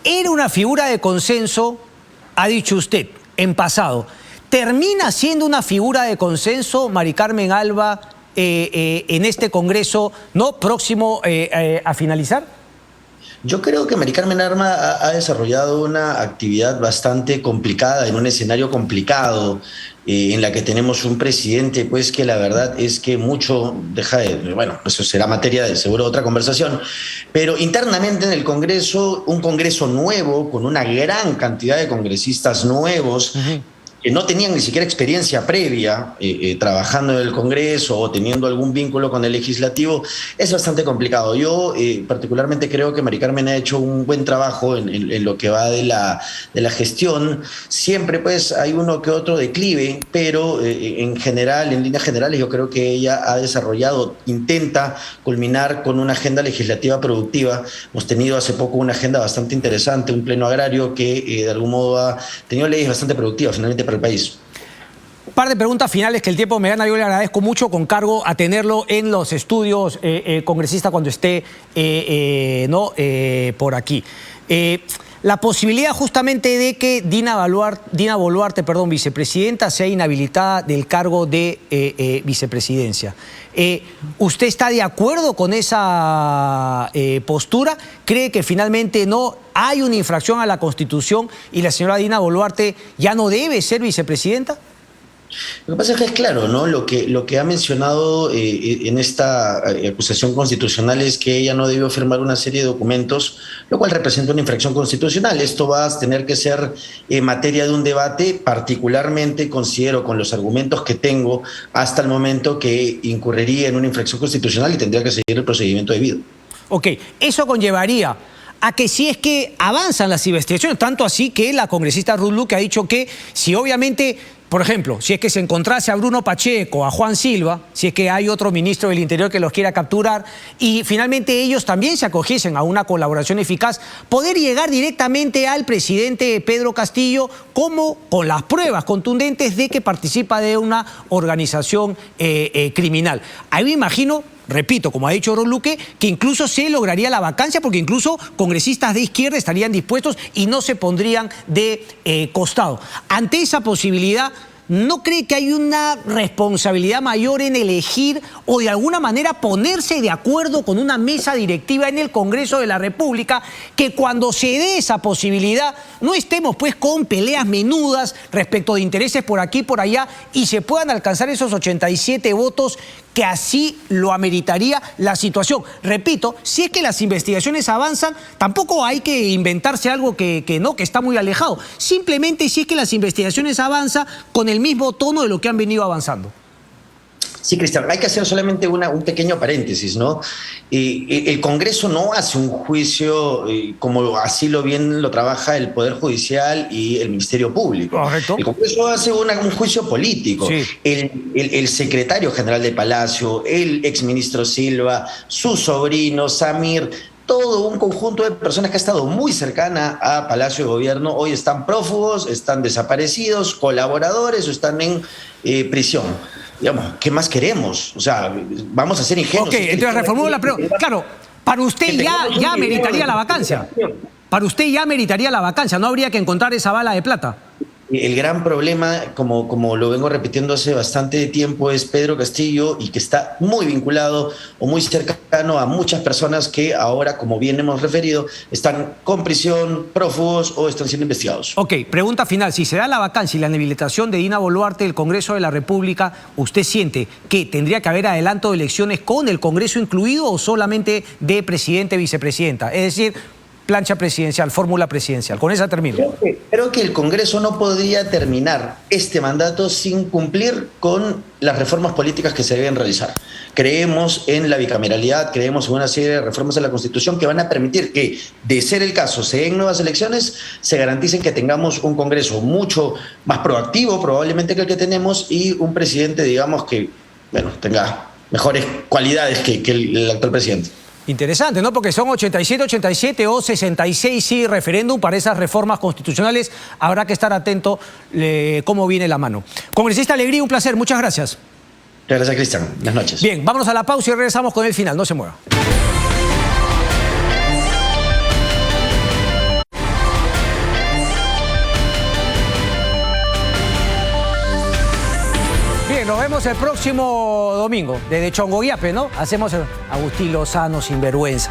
Era una figura de consenso, ha dicho usted, en pasado. ¿Termina siendo una figura de consenso Mari Carmen Alba en este Congreso no próximo a finalizar? Yo creo que Mari Carmen Alba ha desarrollado una actividad bastante complicada, en un escenario complicado, en la que tenemos un presidente pues que la verdad es que mucho deja de... Bueno, eso será materia de seguro otra conversación, pero internamente en el Congreso, un Congreso nuevo, con una gran cantidad de congresistas nuevos, que no tenían ni siquiera experiencia previa trabajando en el Congreso o teniendo algún vínculo con el legislativo, es bastante complicado. Yo particularmente creo que Mari Carmen ha hecho un buen trabajo en lo que va de la gestión. Siempre pues hay uno que otro declive, pero en general, en líneas generales, yo creo que ella ha desarrollado, intenta culminar con una agenda legislativa productiva. Hemos tenido hace poco una agenda bastante interesante, un pleno agrario que de algún modo ha tenido leyes bastante productivas finalmente para el país. Un par de preguntas finales que el tiempo me gana. Yo le agradezco mucho, con cargo a tenerlo en los estudios, congresista, cuando esté por aquí. La posibilidad justamente de que Dina Boluarte, vicepresidenta, sea inhabilitada del cargo de vicepresidencia. ¿Usted está de acuerdo con esa postura? ¿Cree que finalmente no hay una infracción a la Constitución y la señora Dina Boluarte ya no debe ser vicepresidenta? Lo que pasa es que es claro, ¿no? Lo que ha mencionado en esta acusación constitucional es que ella no debió firmar una serie de documentos, lo cual representa una infracción constitucional. Esto va a tener que ser materia de un debate. Particularmente considero, con los argumentos que tengo hasta el momento, que incurriría en una infracción constitucional y tendría que seguir el procedimiento debido. Ok, eso conllevaría a que si es que avanzan las investigaciones, tanto así que la congresista Ruth Luque ha dicho que si obviamente, por ejemplo, si es que se encontrase a Bruno Pacheco, a Juan Silva, si es que hay otro ministro del Interior que los quiera capturar y finalmente ellos también se acogiesen a una colaboración eficaz, poder llegar directamente al presidente Pedro Castillo como con las pruebas contundentes de que participa de una organización criminal. Ahí me imagino, repito, como ha dicho Ruth Luque, que incluso se lograría la vacancia porque incluso congresistas de izquierda estarían dispuestos y no se pondrían de costado. Ante esa posibilidad, ¿no cree que hay una responsabilidad mayor en elegir o de alguna manera ponerse de acuerdo con una mesa directiva en el Congreso de la República, que cuando se dé esa posibilidad no estemos pues con peleas menudas respecto de intereses por aquí y por allá y se puedan alcanzar esos 87 votos que así lo ameritaría la situación? Repito, si es que las investigaciones avanzan, tampoco hay que inventarse algo que está muy alejado. Simplemente si es que las investigaciones avanzan con el mismo tono de lo que han venido avanzando. Sí, Cristian, hay que hacer solamente un pequeño paréntesis, ¿no? El Congreso no hace un juicio como así lo trabaja el Poder Judicial y el Ministerio Público. Correcto. El Congreso hace un juicio político. Sí. El secretario general de Palacio, el exministro Silva, su sobrino Samir, todo un conjunto de personas que ha estado muy cercana a Palacio de Gobierno, hoy están prófugos, están desaparecidos, colaboradores o están en prisión. Digamos, ¿qué más queremos? O sea, vamos a ser ingenuos. Ok, entonces reformulo la pregunta. Claro, para usted ya meritaría la vacancia. Para usted ya meritaría la vacancia, no habría que encontrar esa bala de plata. El gran problema, como lo vengo repitiendo hace bastante tiempo, es Pedro Castillo y que está muy vinculado o muy cercano a muchas personas que ahora, como bien hemos referido, están con prisión, prófugos o están siendo investigados. Ok, pregunta final. Si se da la vacancia y la inhabilitación de Dina Boluarte del Congreso de la República, ¿usted siente que tendría que haber adelanto de elecciones con el Congreso incluido o solamente de presidente, vicepresidenta? Es decir, plancha presidencial, fórmula presidencial. Con esa termino. Creo que el Congreso no podría terminar este mandato sin cumplir con las reformas políticas que se deben realizar. Creemos en la bicameralidad, creemos en una serie de reformas a la Constitución que van a permitir que, de ser el caso, se den nuevas elecciones, se garanticen que tengamos un Congreso mucho más proactivo probablemente que el que tenemos y un presidente, digamos, que tenga mejores cualidades que el actual presidente. Interesante, ¿no? Porque son 87 o 66 sí referéndum para esas reformas constitucionales. Habrá que estar atento cómo viene la mano. Congresista Alegría, un placer. Muchas gracias. Muchas gracias, Cristian. Buenas noches. Bien, vámonos a la pausa y regresamos con el final. No se mueva. Bien, nos vemos el próximo domingo desde Chongoyape, ¿no? Hacemos Agustín Lozano Sinvergüenza.